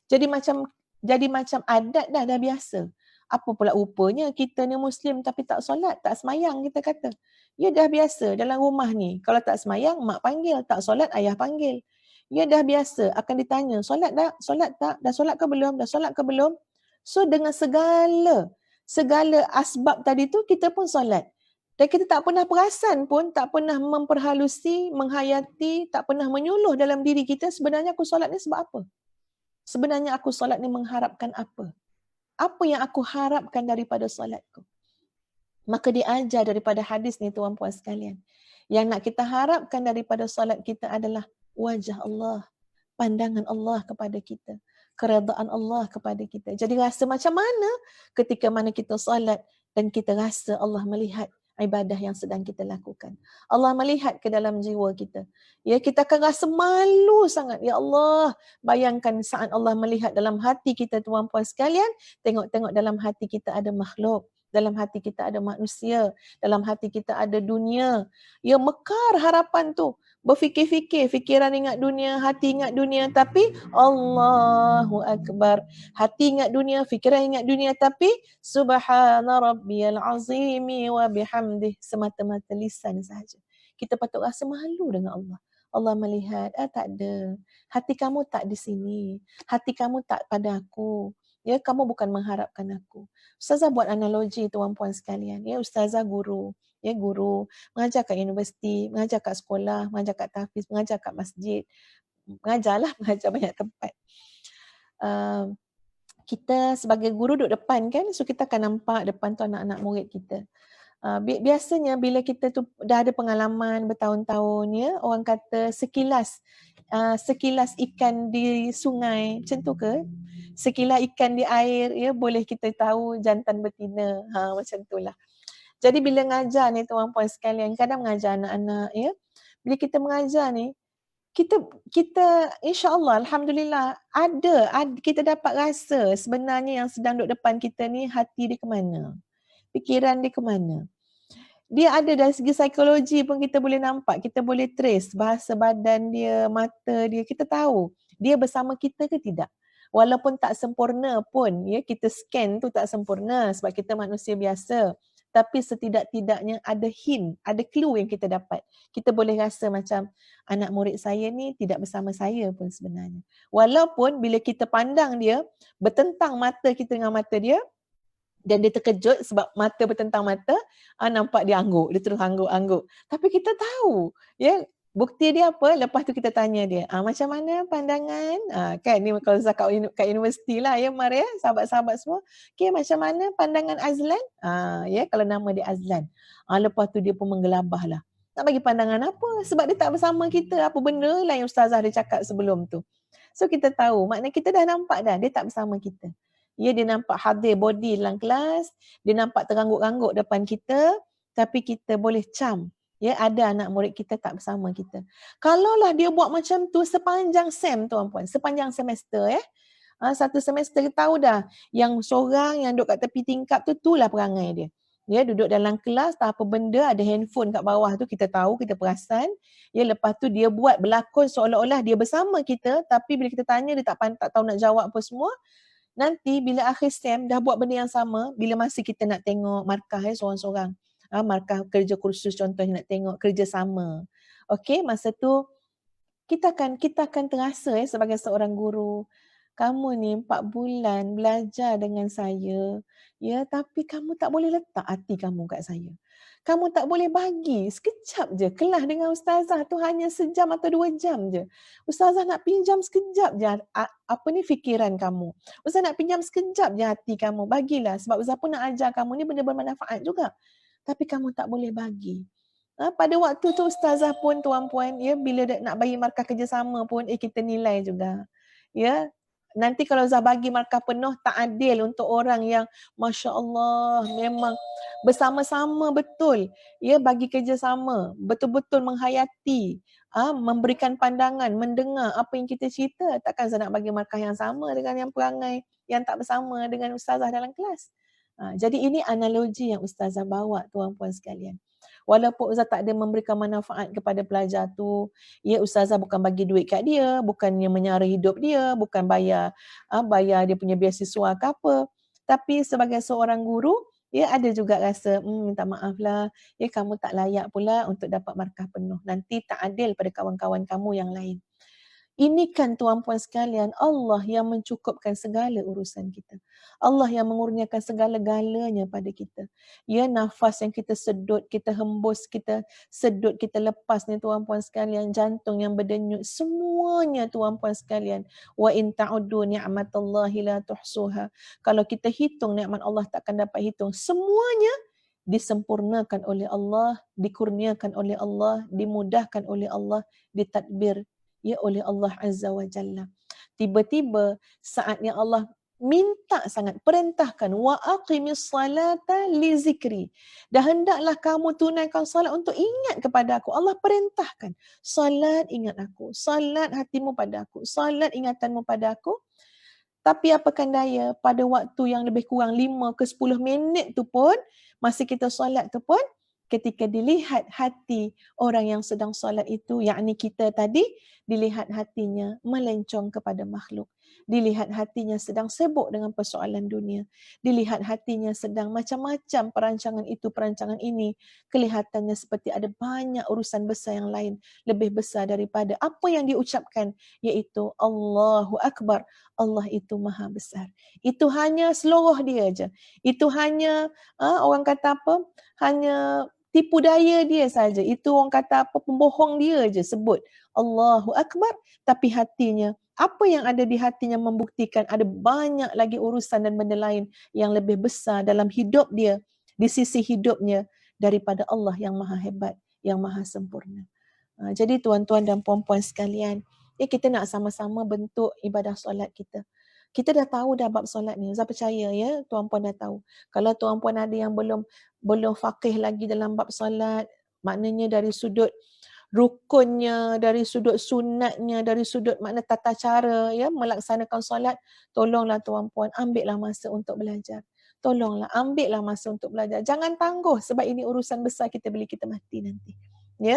jadi macam adat dah biasa. Apa pula rupanya kita ni Muslim tapi tak solat, tak semayang kita kata. Ya dah biasa dalam rumah ni. Kalau tak semayang, mak panggil. Tak solat, ayah panggil. Ya dah biasa akan ditanya, solat tak? Solat tak? Dah solat ke belum? Dah solat ke belum? So dengan segala asbab tadi tu kita pun solat. Dan kita tak pernah perasan pun, tak pernah memperhalusi, menghayati, tak pernah menyuluh dalam diri kita sebenarnya aku solat ni sebab apa? Sebenarnya aku solat ni mengharapkan apa? Apa yang aku harapkan daripada solatku? Maka diajar daripada hadis ni tuan-puan sekalian. Yang nak kita harapkan daripada solat kita adalah wajah Allah, pandangan Allah kepada kita, keredaan Allah kepada kita. Jadi rasa macam mana ketika mana kita solat dan kita rasa Allah melihat ibadah yang sedang kita lakukan. Allah melihat ke dalam jiwa kita. Ya, kita akan rasa malu sangat. Ya Allah, bayangkan saat Allah melihat dalam hati kita tuan-puan sekalian, tengok-tengok dalam hati kita ada makhluk. Dalam hati kita ada manusia, dalam hati kita ada dunia. Ya, mekar harapan tu. Berfikir-fikir, fikiran ingat dunia, hati ingat dunia, tapi Allahu Akbar. Hati ingat dunia, fikiran ingat dunia, tapi Subhana Rabbiyal Azimi wa bihamdih, semata-mata lisan sahaja. Kita patut rasa malu dengan Allah. Allah melihat, tak ada. Hati kamu tak di sini. Hati kamu tak pada aku. Ya, kamu bukan mengharapkan aku. Ustazah buat analogi tuan-puan sekalian. Ya, ustazah guru. Ya, guru mengajar kat universiti, mengajar kat sekolah, mengajar kat tahfiz, mengajar kat masjid. Mengajar banyak tempat. Kita sebagai guru duduk depan kan, so kita akan nampak depan tu anak-anak murid kita. Biasanya bila kita tu dah ada pengalaman bertahun-tahun ya, orang kata sekilas ikan di sungai, macam tu ke? Sekilas ikan di air ya, boleh kita tahu jantan betina. Macam itulah. Jadi bila mengajar ni tuan-puan sekalian, kadang mengajar anak-anak ya. Bila kita mengajar ni, kita insya-Allah alhamdulillah ada kita dapat rasa sebenarnya yang sedang duduk depan kita ni hati dia ke mana? Fikiran dia ke mana? Dia ada dari segi psikologi pun kita boleh nampak, kita boleh trace bahasa badan dia, mata dia, kita tahu dia bersama kita ke tidak. Walaupun tak sempurna pun, ya, kita scan tu tak sempurna sebab kita manusia biasa. Tapi setidak-tidaknya ada hint, ada clue yang kita dapat. Kita boleh rasa macam anak murid saya ni tidak bersama saya pun sebenarnya. Walaupun bila kita pandang dia, bertentang mata kita dengan mata dia, dan dia terkejut sebab mata bertentang mata, nampak dia angguk, dia terus angguk-angguk. Tapi kita tahu, ya, bukti dia apa? Lepas tu kita tanya dia, macam mana pandangan? Kan ni kalau kat universiti lah ya Mar ya, sahabat-sahabat semua. Okay, macam mana pandangan Azlan? Ya, kalau nama dia Azlan. Lepas tu dia pun menggelabah lah. Nak bagi pandangan apa? Sebab dia tak bersama kita. Apa benda lah yang ustazah dia cakap sebelum tu. So kita tahu, maknanya kita dah nampak dah, dia tak bersama kita. Ya, dia nampak hadir body dalam kelas, dia nampak terangguk-angguk depan kita, tapi kita boleh cam. Ya, ada anak murid kita tak bersama kita. Kalaulah dia buat macam tu sepanjang sem tuan-puan, sepanjang semester ya. Satu semester kita tahu dah, yang seorang yang duduk kat tepi tingkap tu, itulah perangai dia. Ya, duduk dalam kelas, tak apa benda, ada handphone kat bawah tu, kita tahu, kita perasan. Ya, lepas tu dia buat berlakon seolah-olah dia bersama kita, tapi bila kita tanya, dia tak tahu nak jawab apa semua. Nanti bila akhir sem dah buat benda yang sama, bila masa kita nak tengok markah seorang-seorang. Markah kerja kursus contohnya nak tengok kerja sama. Okey, masa tu kita akan terasa sebagai seorang guru. kamu ni 4 bulan belajar dengan saya, ya, tapi kamu tak boleh letak hati kamu kat saya. Kamu tak boleh bagi sekejap je. Kelas dengan ustazah tu hanya sejam atau 2 jam je. Ustazah nak pinjam sekejap je apa ni fikiran kamu. Ustazah nak pinjam sekejap je hati kamu. Bagilah sebab ustazah pun nak ajar kamu ni benda bermanfaat juga. Tapi kamu tak boleh bagi. Pada waktu tu ustazah pun tuan-puan, ya, bila nak bagi markah kerjasama pun kita nilai juga. Ya, nanti kalau Zah bagi markah penuh tak adil untuk orang yang Masya Allah memang bersama-sama betul, ya, bagi kerjasama, betul-betul menghayati, memberikan pandangan, mendengar apa yang kita cerita. Takkan Zah nak bagi markah yang sama dengan yang perangai yang tak bersama dengan ustazah dalam kelas. Jadi ini analogi yang ustazah bawa tuan-puan sekalian. Walaupun ustazah tak ada memberikan manfaat kepada pelajar tu, ya, ustazah bukan bagi duit kat dia, bukannya menyara hidup dia, bukan bayar dia punya beasiswa ke apa. Tapi sebagai seorang guru, ya, ada juga rasa minta maaf lah, ya, kamu tak layak pula untuk dapat markah penuh. Nanti tak adil pada kawan-kawan kamu yang lain. Ini kan tuan-puan sekalian, Allah yang mencukupkan segala urusan kita. Allah yang mengurniakan segala-galanya pada kita. Ya, nafas yang kita sedut, kita hembus, kita sedut, kita lepas ni tuan-puan sekalian, jantung yang berdenyut, semuanya tuan-puan sekalian. Wa in ta'uddu ni'matallahi la tuhsuha. Kalau kita hitung nikmat Allah takkan dapat hitung. Semuanya disempurnakan oleh Allah, dikurniakan oleh Allah, dimudahkan oleh Allah, ditadbir, ya, oleh Allah Azza wa Jalla. Tiba-tiba saat yang Allah minta sangat, perintahkan, wa aqimis salata li zikri. Dan hendaklah kamu tunaikan salat untuk ingat kepada aku. Allah perintahkan, salat ingat aku, salat hatimu pada aku, salat ingatanmu pada aku. Tapi apakan daya, pada waktu yang lebih kurang 5 ke 10 minit tu pun, masa kita solat tu pun, ketika dilihat hati orang yang sedang solat itu, yakni kita tadi, dilihat hatinya melencong kepada makhluk. Dilihat hatinya sedang sibuk dengan persoalan dunia. Dilihat hatinya sedang macam-macam perancangan itu, perancangan ini. Kelihatannya seperti ada banyak urusan besar yang lain, lebih besar daripada apa yang diucapkan, iaitu Allahu Akbar. Allah itu maha besar. Itu hanya seluruh dia je. Itu hanya, orang kata apa, hanya tipu daya dia saja. Itu orang kata apa, pembohong dia je sebut Allahu Akbar, tapi hatinya, apa yang ada di hatinya membuktikan ada banyak lagi urusan dan benda lain yang lebih besar dalam hidup dia, di sisi hidupnya, daripada Allah yang maha hebat, yang maha sempurna. Jadi tuan-tuan dan puan-puan sekalian, kita nak sama-sama bentuk ibadah solat kita. Kita dah tahu dah bab solat ni. Saya percaya, ya, tuan-puan dah tahu. Kalau tuan-puan ada yang belum faqih lagi dalam bab solat, maknanya dari sudut rukunnya, dari sudut sunatnya, dari sudut makna tata cara, ya, melaksanakan solat, tolonglah tuan-puan ambillah masa untuk belajar. Tolonglah ambillah masa untuk belajar. Jangan tangguh sebab ini urusan besar kita bila kita mati nanti. Ya,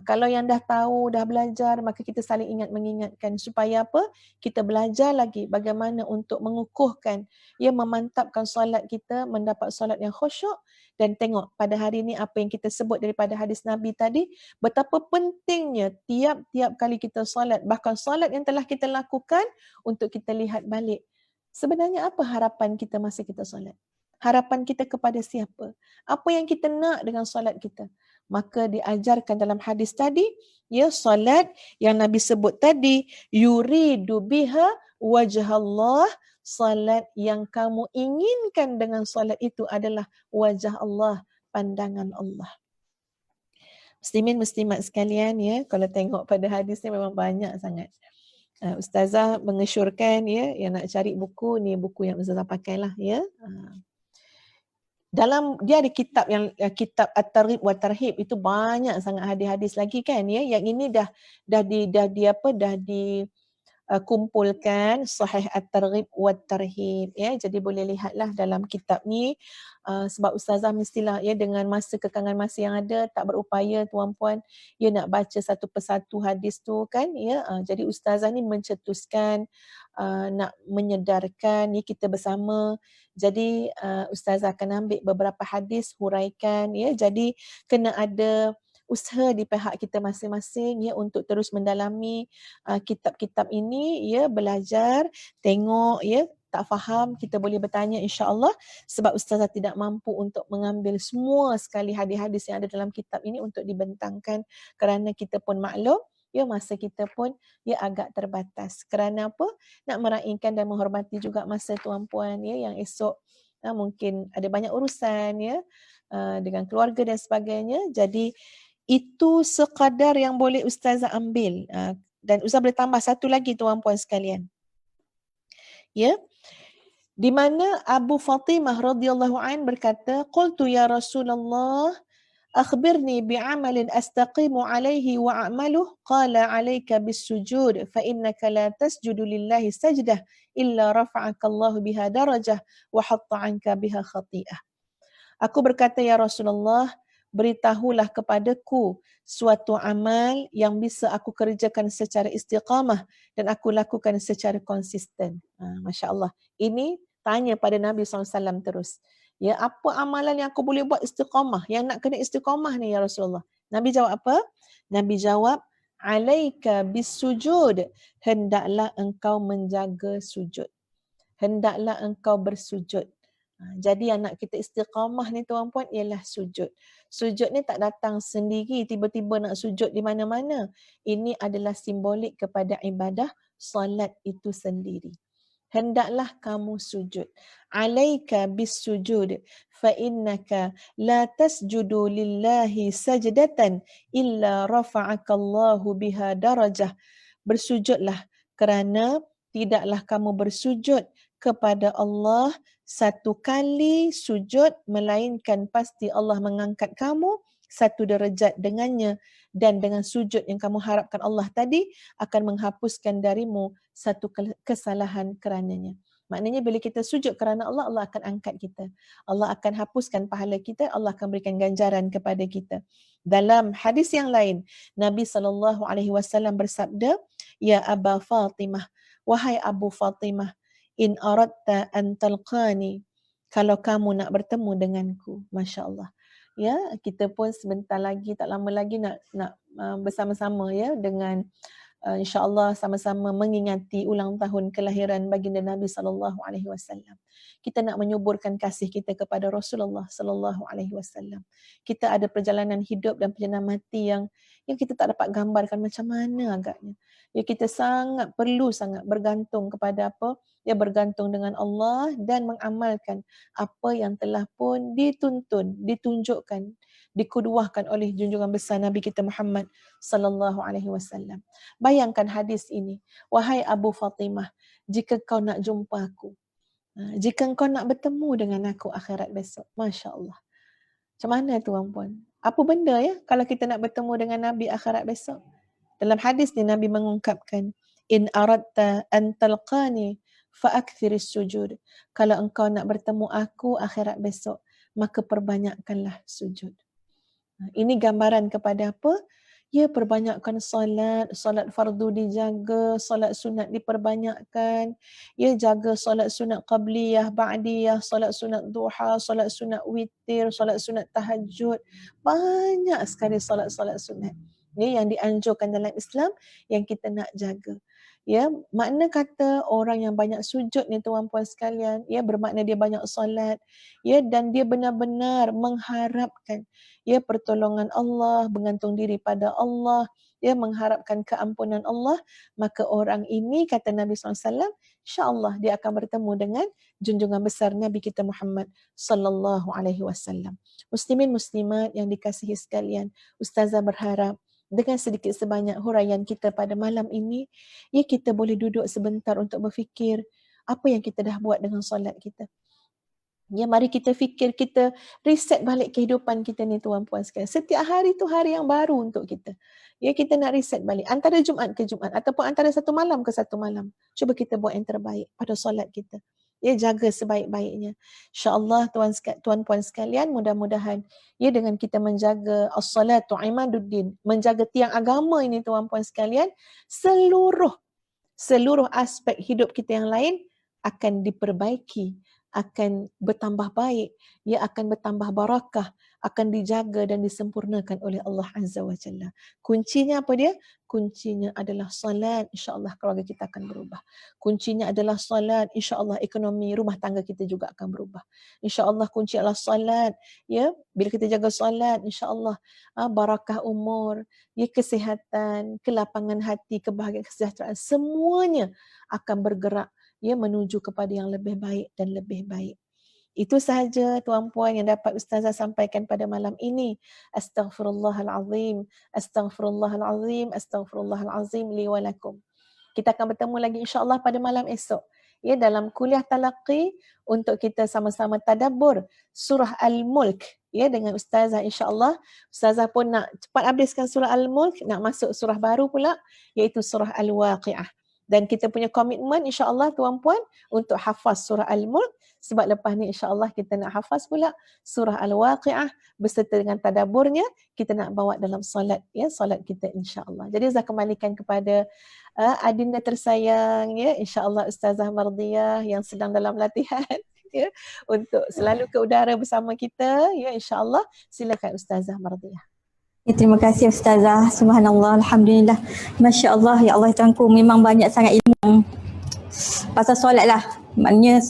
kalau yang dah tahu, dah belajar, maka kita saling ingat mengingatkan supaya apa? Kita belajar lagi bagaimana untuk mengukuhkan, ya, memantapkan solat kita, mendapat solat yang khusyuk. Dan tengok pada hari ini apa yang kita sebut daripada hadis Nabi tadi, betapa pentingnya tiap-tiap kali kita solat, bahkan solat yang telah kita lakukan, untuk kita lihat balik. Sebenarnya apa harapan kita masa kita solat? Harapan kita kepada siapa? Apa yang kita nak dengan solat kita? Maka diajarkan dalam hadis tadi, ya, solat yang Nabi sebut tadi, yuridu biha wajah Allah, solat yang kamu inginkan dengan solat itu adalah wajah Allah, pandangan Allah. Muslimin muslimat sekalian, ya, kalau tengok pada hadis ni memang banyak sangat. Ustazah mengesyorkan, ya, yang nak cari buku ni, buku yang Ustazah pakailah, ya. Dalam dia ada kitab yang kitab At-Targhib wa Tarhib, itu banyak sangat hadis-hadis lagi kan, ya. Yang ini dah kumpulkan Sahih At-Targhib wa Tarhib, ya. Jadi boleh lihatlah dalam kitab ni, sebab ustazah mestilah, ya, dengan masa kekangan masa yang ada, tak berupaya tuan-puan, ya, nak baca satu persatu hadis tu kan, ya. Jadi ustazah ni mencetuskan, nak menyedarkan, ya, kita bersama. Jadi ustazah akan ambil beberapa hadis, huraikan, ya. Jadi kena ada usaha di pihak kita masing-masing ya untuk terus mendalami kitab-kitab ini ya, belajar, tengok ya, tak faham kita boleh bertanya insya-Allah, sebab ustazah tidak mampu untuk mengambil semua sekali hadis-hadis yang ada dalam kitab ini untuk dibentangkan, kerana kita pun maklum ya, masa kita pun ya agak terbatas. Kerana apa? Nak meraihkan dan menghormati juga masa tuan-puan ya yang esok mungkin ada banyak urusan ya dengan keluarga dan sebagainya. Jadi itu sekadar yang boleh ustazah ambil. Dan ustazah boleh tambah satu lagi tuan-puan sekalian. Ya. Di mana Abu Fatimah radhiyallahu an berkata, "Qultu ya Rasulullah, akhbirni bi'amalin astaqimu alaihi wa a'maluh." Qala 'alaika bis-sujud fa innaka la tasjudu lillahi sajdah illa rafa'aka Allah biha darajah wa hatta 'anka biha khati'ah. Aku berkata, ya Rasulullah, beritahulah kepadaku suatu amal yang bisa aku kerjakan secara istiqamah dan aku lakukan secara konsisten. Masya Allah. Ini tanya pada Nabi SAW terus. Ya, apa amalan yang aku boleh buat istiqamah? Yang nak kena istiqamah ni ya Rasulullah. Nabi jawab apa? Nabi jawab, alaika bis sujud. Hendaklah engkau menjaga sujud. Hendaklah engkau bersujud. Jadi anak kita istiqamah ni tuan-puan ialah sujud. Sujud ni tak datang sendiri tiba-tiba nak sujud di mana-mana. Ini adalah simbolik kepada ibadah solat itu sendiri. Hendaklah kamu sujud. Alaika bis sujud fa innaka la tasjudu lillahi sajdatan illa rafa'aka Allahu biha darajah. Bersujudlah kerana tidaklah kamu bersujud kepada Allah satu kali sujud melainkan pasti Allah mengangkat kamu satu derajat dengannya, dan dengan sujud yang kamu harapkan Allah tadi akan menghapuskan darimu satu kesalahan kerananya. Maknanya bila kita sujud kerana Allah, Allah akan angkat kita. Allah akan hapuskan pahala kita, Allah akan berikan ganjaran kepada kita. Dalam hadis yang lain, Nabi SAW bersabda, "Ya Aba Fatimah, wahai Abu Fatimah, in aradta an talqani, kalau kamu nak bertemu denganku." Masya Allah. Ya, kita pun sebentar lagi, tak lama lagi nak bersama-sama ya dengan insya-Allah sama-sama mengingati ulang tahun kelahiran baginda Nabi SAW. Kita nak menyuburkan kasih kita kepada Rasulullah SAW. Kita ada perjalanan hidup dan perjalanan mati yang kita tak dapat gambarkan macam mana agaknya. Ya, kita sangat perlu sangat bergantung kepada apa? Ya, bergantung dengan Allah dan mengamalkan apa yang telah pun dituntun, ditunjukkan, dikuduahkan oleh junjungan besar Nabi kita Muhammad sallallahu alaihi wasallam. Bayangkan hadis ini, wahai Abu Fatimah, jika kau nak jumpa aku, jika kau nak bertemu dengan aku akhirat besok, Masya Allah. Macam mana tuan-puan? Apa benda ya kalau kita nak bertemu dengan Nabi akhirat besok? Dalam hadis ni Nabi mengungkapkan, in aradta an talqani fa'akthiris sujud. Kalau engkau nak bertemu aku akhirat besok, maka perbanyakkanlah sujud. Ini gambaran kepada apa? Ya, perbanyakkan solat fardu dijaga, solat sunat diperbanyakkan, ya, jaga solat sunat qabliyah, ba'diyah, solat sunat duha, solat sunat witir, solat sunat tahajud. Banyak sekali solat-solat sunat ya, yang dianjurkan dalam Islam yang kita nak jaga. Ya, makna kata orang yang banyak sujud ni tuan-puan sekalian, ya, bermakna dia banyak solat, ya, dan dia benar-benar mengharapkan ya pertolongan Allah, bergantung diri pada Allah, ya, mengharapkan keampunan Allah, maka orang ini kata Nabi SAW, insya-Allah dia akan bertemu dengan junjungan besar Nabi kita Muhammad sallallahu alaihi wasallam. Muslimin muslimat yang dikasihi sekalian, ustazah berharap dengan sedikit sebanyak huraian kita pada malam ini, ya, kita boleh duduk sebentar untuk berfikir apa yang kita dah buat dengan solat kita. Ya, mari kita fikir, kita reset balik kehidupan kita ni tuan-puan sekalian. Setiap hari tu hari yang baru untuk kita. Ya, kita nak reset balik antara Jumaat ke Jumaat ataupun antara satu malam ke satu malam. Cuba kita buat yang terbaik pada solat kita. Ya, jaga sebaik-baiknya. InsyaAllah tuan-puan sekalian, mudah-mudahan ya dengan kita menjaga as-salatu imaduddin, menjaga tiang agama ini tuan-puan sekalian, seluruh aspek hidup kita yang lain akan diperbaiki akan bertambah baik, ia akan bertambah barakah, akan dijaga dan disempurnakan oleh Allah Azza wa Jalla. Kuncinya apa dia? Kuncinya adalah salat, insya-Allah keluarga kita akan berubah. Kuncinya adalah salat, insya-Allah ekonomi rumah tangga kita juga akan berubah. Insya-Allah kunci adalah salat, ya. Bila kita jaga salat, insya-Allah barakah umur, ya, kesihatan, kelapangan hati, kebahagiaan, kesejahteraan, semuanya akan bergerak, ya, menuju kepada yang lebih baik dan lebih baik. Itu sahaja tuan-puan yang dapat Ustazah sampaikan pada malam ini. Astaghfirullahalazim, astaghfirullahalazim, astaghfirullahalazim li wa lakum. Kita akan bertemu lagi insya-Allah pada malam esok, ya, dalam kuliah talaqi untuk kita sama-sama tadabbur surah Al-Mulk, ya, dengan Ustazah insya-Allah. Ustazah pun nak cepat habiskan surah Al-Mulk, nak masuk surah baru pula iaitu surah Al-Waqiah. Dan kita punya komitmen insya-Allah tuan-puan untuk hafaz surah Al-Mulk, sebab lepas ni insya-Allah kita nak hafaz pula surah Al-Waqiah beserta dengan tadabburnya kita nak bawa dalam solat, ya, solat kita insya-Allah. Jadi saya kembalikan kepada adinda tersayang, ya, insya-Allah Ustazah Mardiah yang sedang dalam latihan ya, untuk selalu ke udara bersama kita, ya, insya-Allah. Silakan Ustazah Mardiah. Ya, terima kasih Ustazah. Subhanallah, Alhamdulillah. Masya Allah, ya Allah Tuanku, memang banyak sangat ilmu pasal solat lah. Maknanya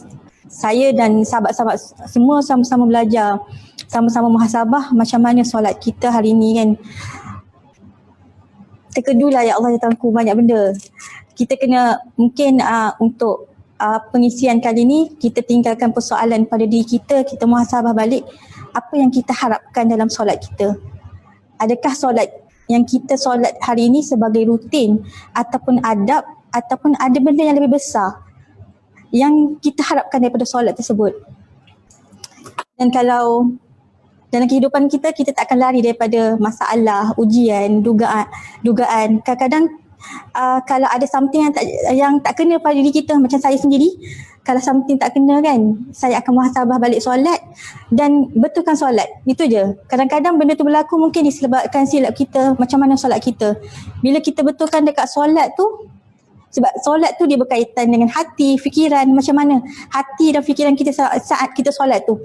saya dan sahabat-sahabat semua sama-sama belajar, sama-sama muhasabah macam mana solat kita hari ini kan. Terkedulah ya Allah Tuanku, banyak benda. Kita kena mungkin untuk pengisian kali ni kita tinggalkan persoalan pada diri kita, kita muhasabah balik apa yang kita harapkan dalam solat kita. Adakah solat yang kita solat hari ini sebagai rutin ataupun adab ataupun ada benda yang lebih besar yang kita harapkan daripada solat tersebut. Dan kalau dalam kehidupan kita, kita tak akan lari daripada masalah, ujian, dugaan. Kadang-kadang kalau ada something yang tak kena pada diri kita, macam saya sendiri, kalau something tak kena kan, saya akan muhasabah balik solat dan betulkan solat. Itu je. Kadang-kadang benda tu berlaku mungkin disebabkan silap kita, macam mana solat kita. Bila kita betulkan dekat solat tu, sebab solat tu dia berkaitan dengan hati, fikiran, macam mana hati dan fikiran kita saat kita solat tu.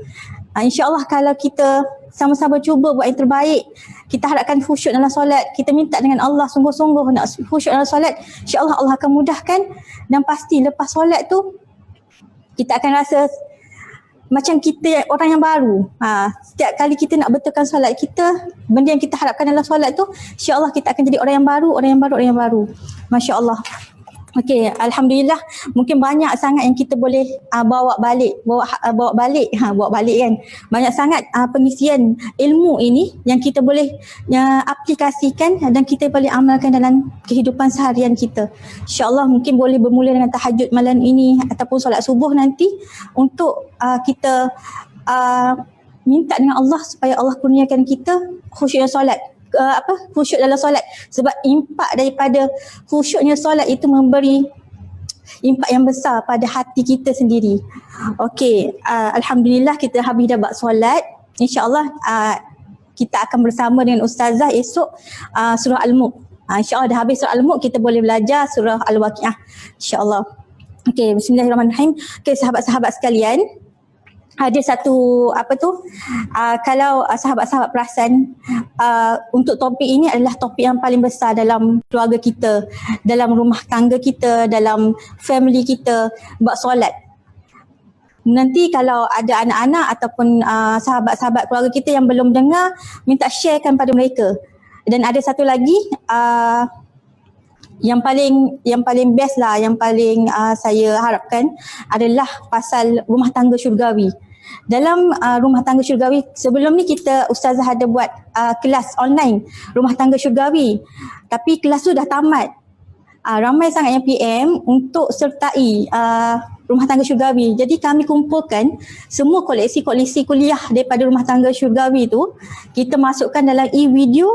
InsyaAllah kalau kita sama-sama cuba buat yang terbaik, kita harapkan khusyuk dalam solat, kita minta dengan Allah sungguh-sungguh nak khusyuk dalam solat, insyaAllah Allah akan mudahkan. Dan pasti lepas solat tu kita akan rasa macam kita orang yang baru. Setiap kali kita nak betulkan solat kita, benda yang kita harapkan dalam solat tu, insyaAllah kita akan jadi orang yang baru, orang yang baru. Masya Allah. Okey, alhamdulillah, mungkin banyak sangat yang kita boleh bawa balik kan. Banyak sangat pengisian ilmu ini yang kita boleh aplikasikan dan kita boleh amalkan dalam kehidupan seharian kita. InsyaAllah mungkin boleh bermula dengan tahajud malam ini ataupun solat subuh nanti untuk kita minta dengan Allah supaya Allah kurniakan kita khusyuk solat. Khusyuk dalam solat, sebab impak daripada khusyuknya solat itu memberi impak yang besar pada hati kita sendiri. Okey, alhamdulillah kita habis dah buat solat. InsyaAllah kita akan bersama dengan Ustazah esok surah Al-Mulk. InsyaAllah dah habis surah Al-Mulk, kita boleh belajar surah Al-Waqiah insyaAllah. Okey, bismillahirrahmanirrahim. Okey, sahabat-sahabat sekalian, ada satu kalau sahabat-sahabat perasan, untuk topik ini adalah topik yang paling besar dalam keluarga kita, dalam rumah tangga kita, dalam family kita, buat solat. Nanti kalau ada anak-anak ataupun sahabat-sahabat keluarga kita yang belum dengar, minta sharekan pada mereka. Dan ada satu lagi yang paling best lah, yang paling saya harapkan adalah pasal rumah tangga syurgawi. Dalam rumah tangga syurgawi, sebelum ni Ustazah ada buat kelas online rumah tangga syurgawi, tapi kelas tu dah tamat. Ramai sangat yang PM untuk sertai rumah tangga syurgawi. Jadi kami kumpulkan semua koleksi-koleksi kuliah daripada rumah tangga syurgawi tu, kita masukkan dalam e-video,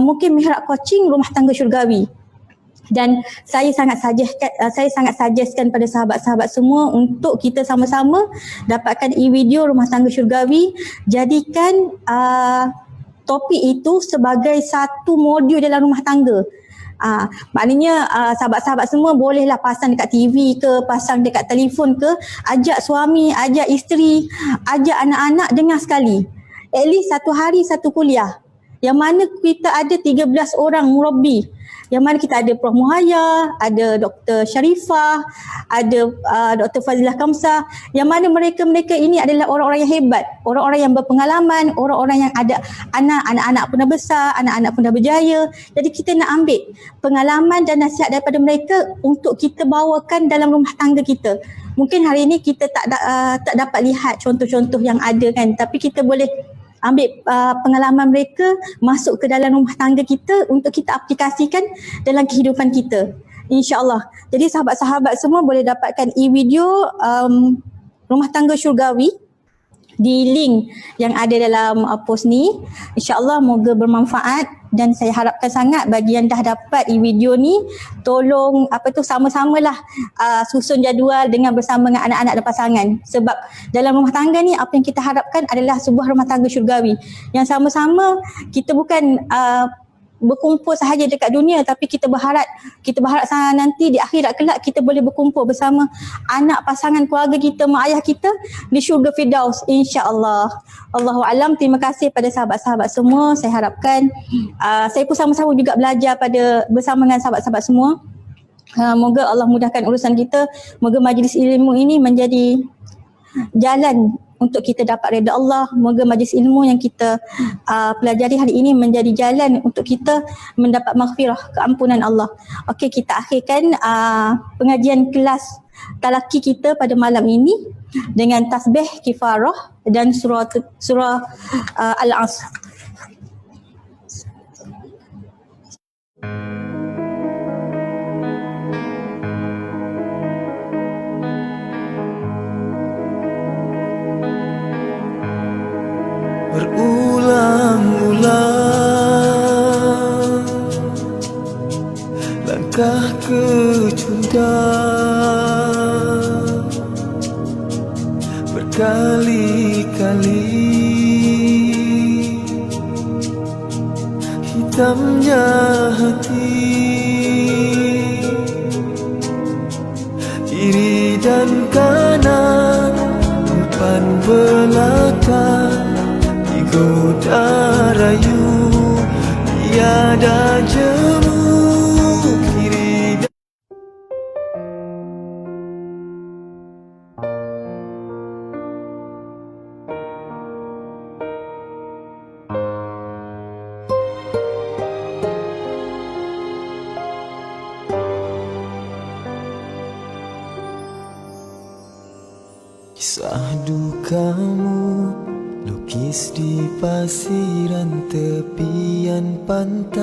mungkin Mihrab Coaching Rumah Tangga Syurgawi. Dan saya sangat suggestkan pada sahabat-sahabat semua untuk kita sama-sama dapatkan e-video Rumah Tangga Syurgawi. Jadikan topik itu sebagai satu modul dalam rumah tangga. Maknanya sahabat-sahabat semua bolehlah pasang dekat TV ke, pasang dekat telefon ke, ajak suami, ajak isteri, ajak anak-anak dengar sekali. At least satu hari satu kuliah. Yang mana kita ada 13 orang murabbi. Yang mana kita ada Prof. Muhaya, ada Dr. Sharifah, ada Dr. Fazilah Kamsah. Yang mana mereka-mereka ini adalah orang-orang yang hebat, orang-orang yang berpengalaman, orang-orang yang ada anak-anak pun dah besar, anak-anak pun dah berjaya. Jadi kita nak ambil pengalaman dan nasihat daripada mereka untuk kita bawakan dalam rumah tangga kita. Mungkin hari ini kita tak dapat lihat contoh-contoh yang ada kan, tapi kita boleh ambil pengalaman mereka masuk ke dalam rumah tangga kita untuk kita aplikasikan dalam kehidupan kita, insya-Allah. Jadi sahabat-sahabat semua boleh dapatkan e-video Rumah Tangga Syurgawi di link yang ada dalam post ni. InsyaAllah moga bermanfaat dan saya harapkan sangat bagi yang dah dapat e-video ni, tolong sama-samalah susun jadual bersama dengan anak-anak dan pasangan. Sebab dalam rumah tangga ni apa yang kita harapkan adalah sebuah rumah tangga syurgawi yang sama-sama kita bukan berkumpul sahaja dekat dunia, tapi kita berharap nanti di akhirat kelak kita boleh berkumpul bersama anak, pasangan, keluarga kita, mak ayah kita di syurga Firdaus, insya-Allah. Allahu alam. Terima kasih pada sahabat-sahabat semua. Saya harapkan saya pun sama-sama juga belajar bersama dengan sahabat-sahabat semua. Moga Allah mudahkan urusan kita. Moga majlis ilmu ini menjadi jalan untuk kita dapat redha Allah. Moga majlis ilmu yang kita pelajari hari ini menjadi jalan untuk kita mendapat maghfirah, keampunan Allah. Okey, kita akhirkan pengajian kelas talaki kita pada malam ini dengan tasbih kifarah dan surah Al-Asr. Berulang-ulang langkah kecundang, berkali-kali hitamnya hati, kiri dan kanan, depan belakang, goda rayu, tiada jemu, kiri dan kisah dukamu lukis di pasiran tepian pantai.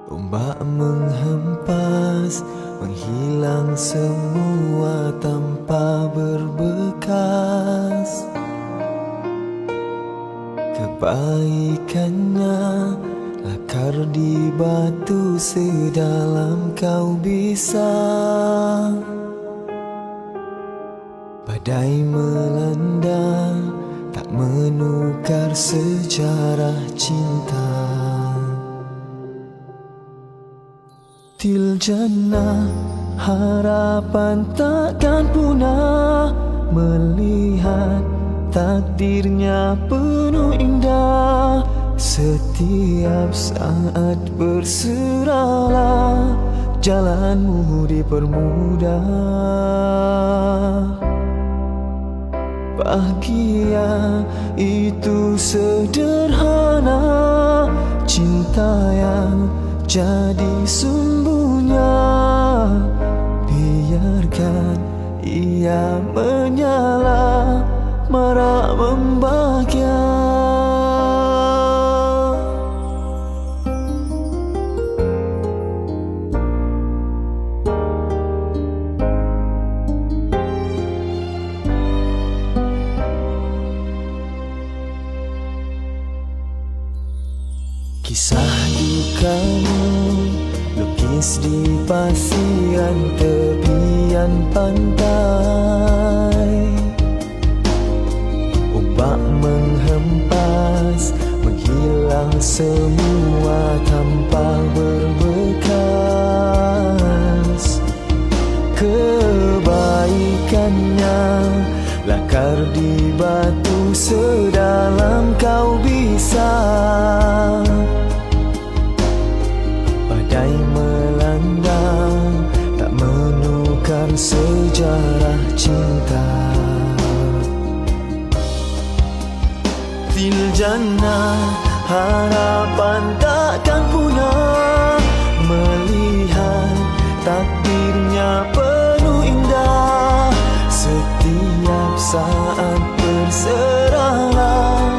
Ombak menghempas, menghilang semua tanpa berbekas. Kebaikannya akar di batu sedalam kau bisa. Badai melanda, tak menukar sejarah cinta. Til jannah, harapan takkan punah, melihat takdirnya penuh indah. Setiap saat berserahlah, jalanmu dipermudah. Bahagia itu sederhana, cinta yang jadi sumbunya. Biarkan ia menyala, marak membahagia. Kisah dukamu lukis di pasiran tepian pantai. Ombak menghempas, menghilang semua fil jannah, harapan takkan punah. Melihat takdirnya penuh indah, setiap saat berserahlah,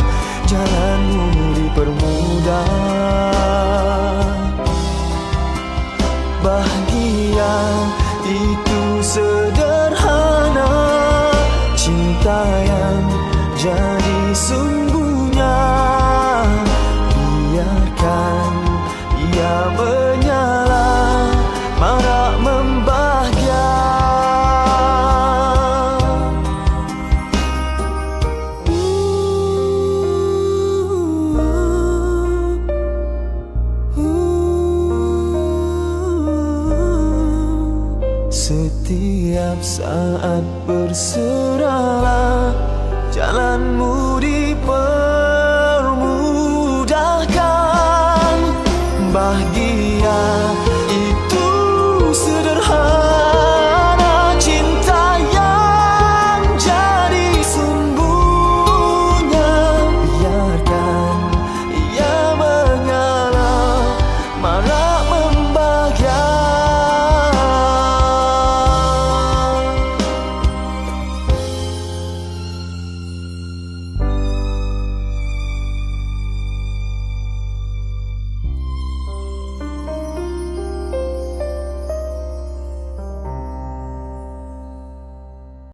jalanmu dipermudah. Bahagia itu sederhana, cinta yang jadi sungguhnya. Biarkan ia menyala, marak membahgia. Setiap saat berserahlah, jalanmu dipermudahkan. Bahagia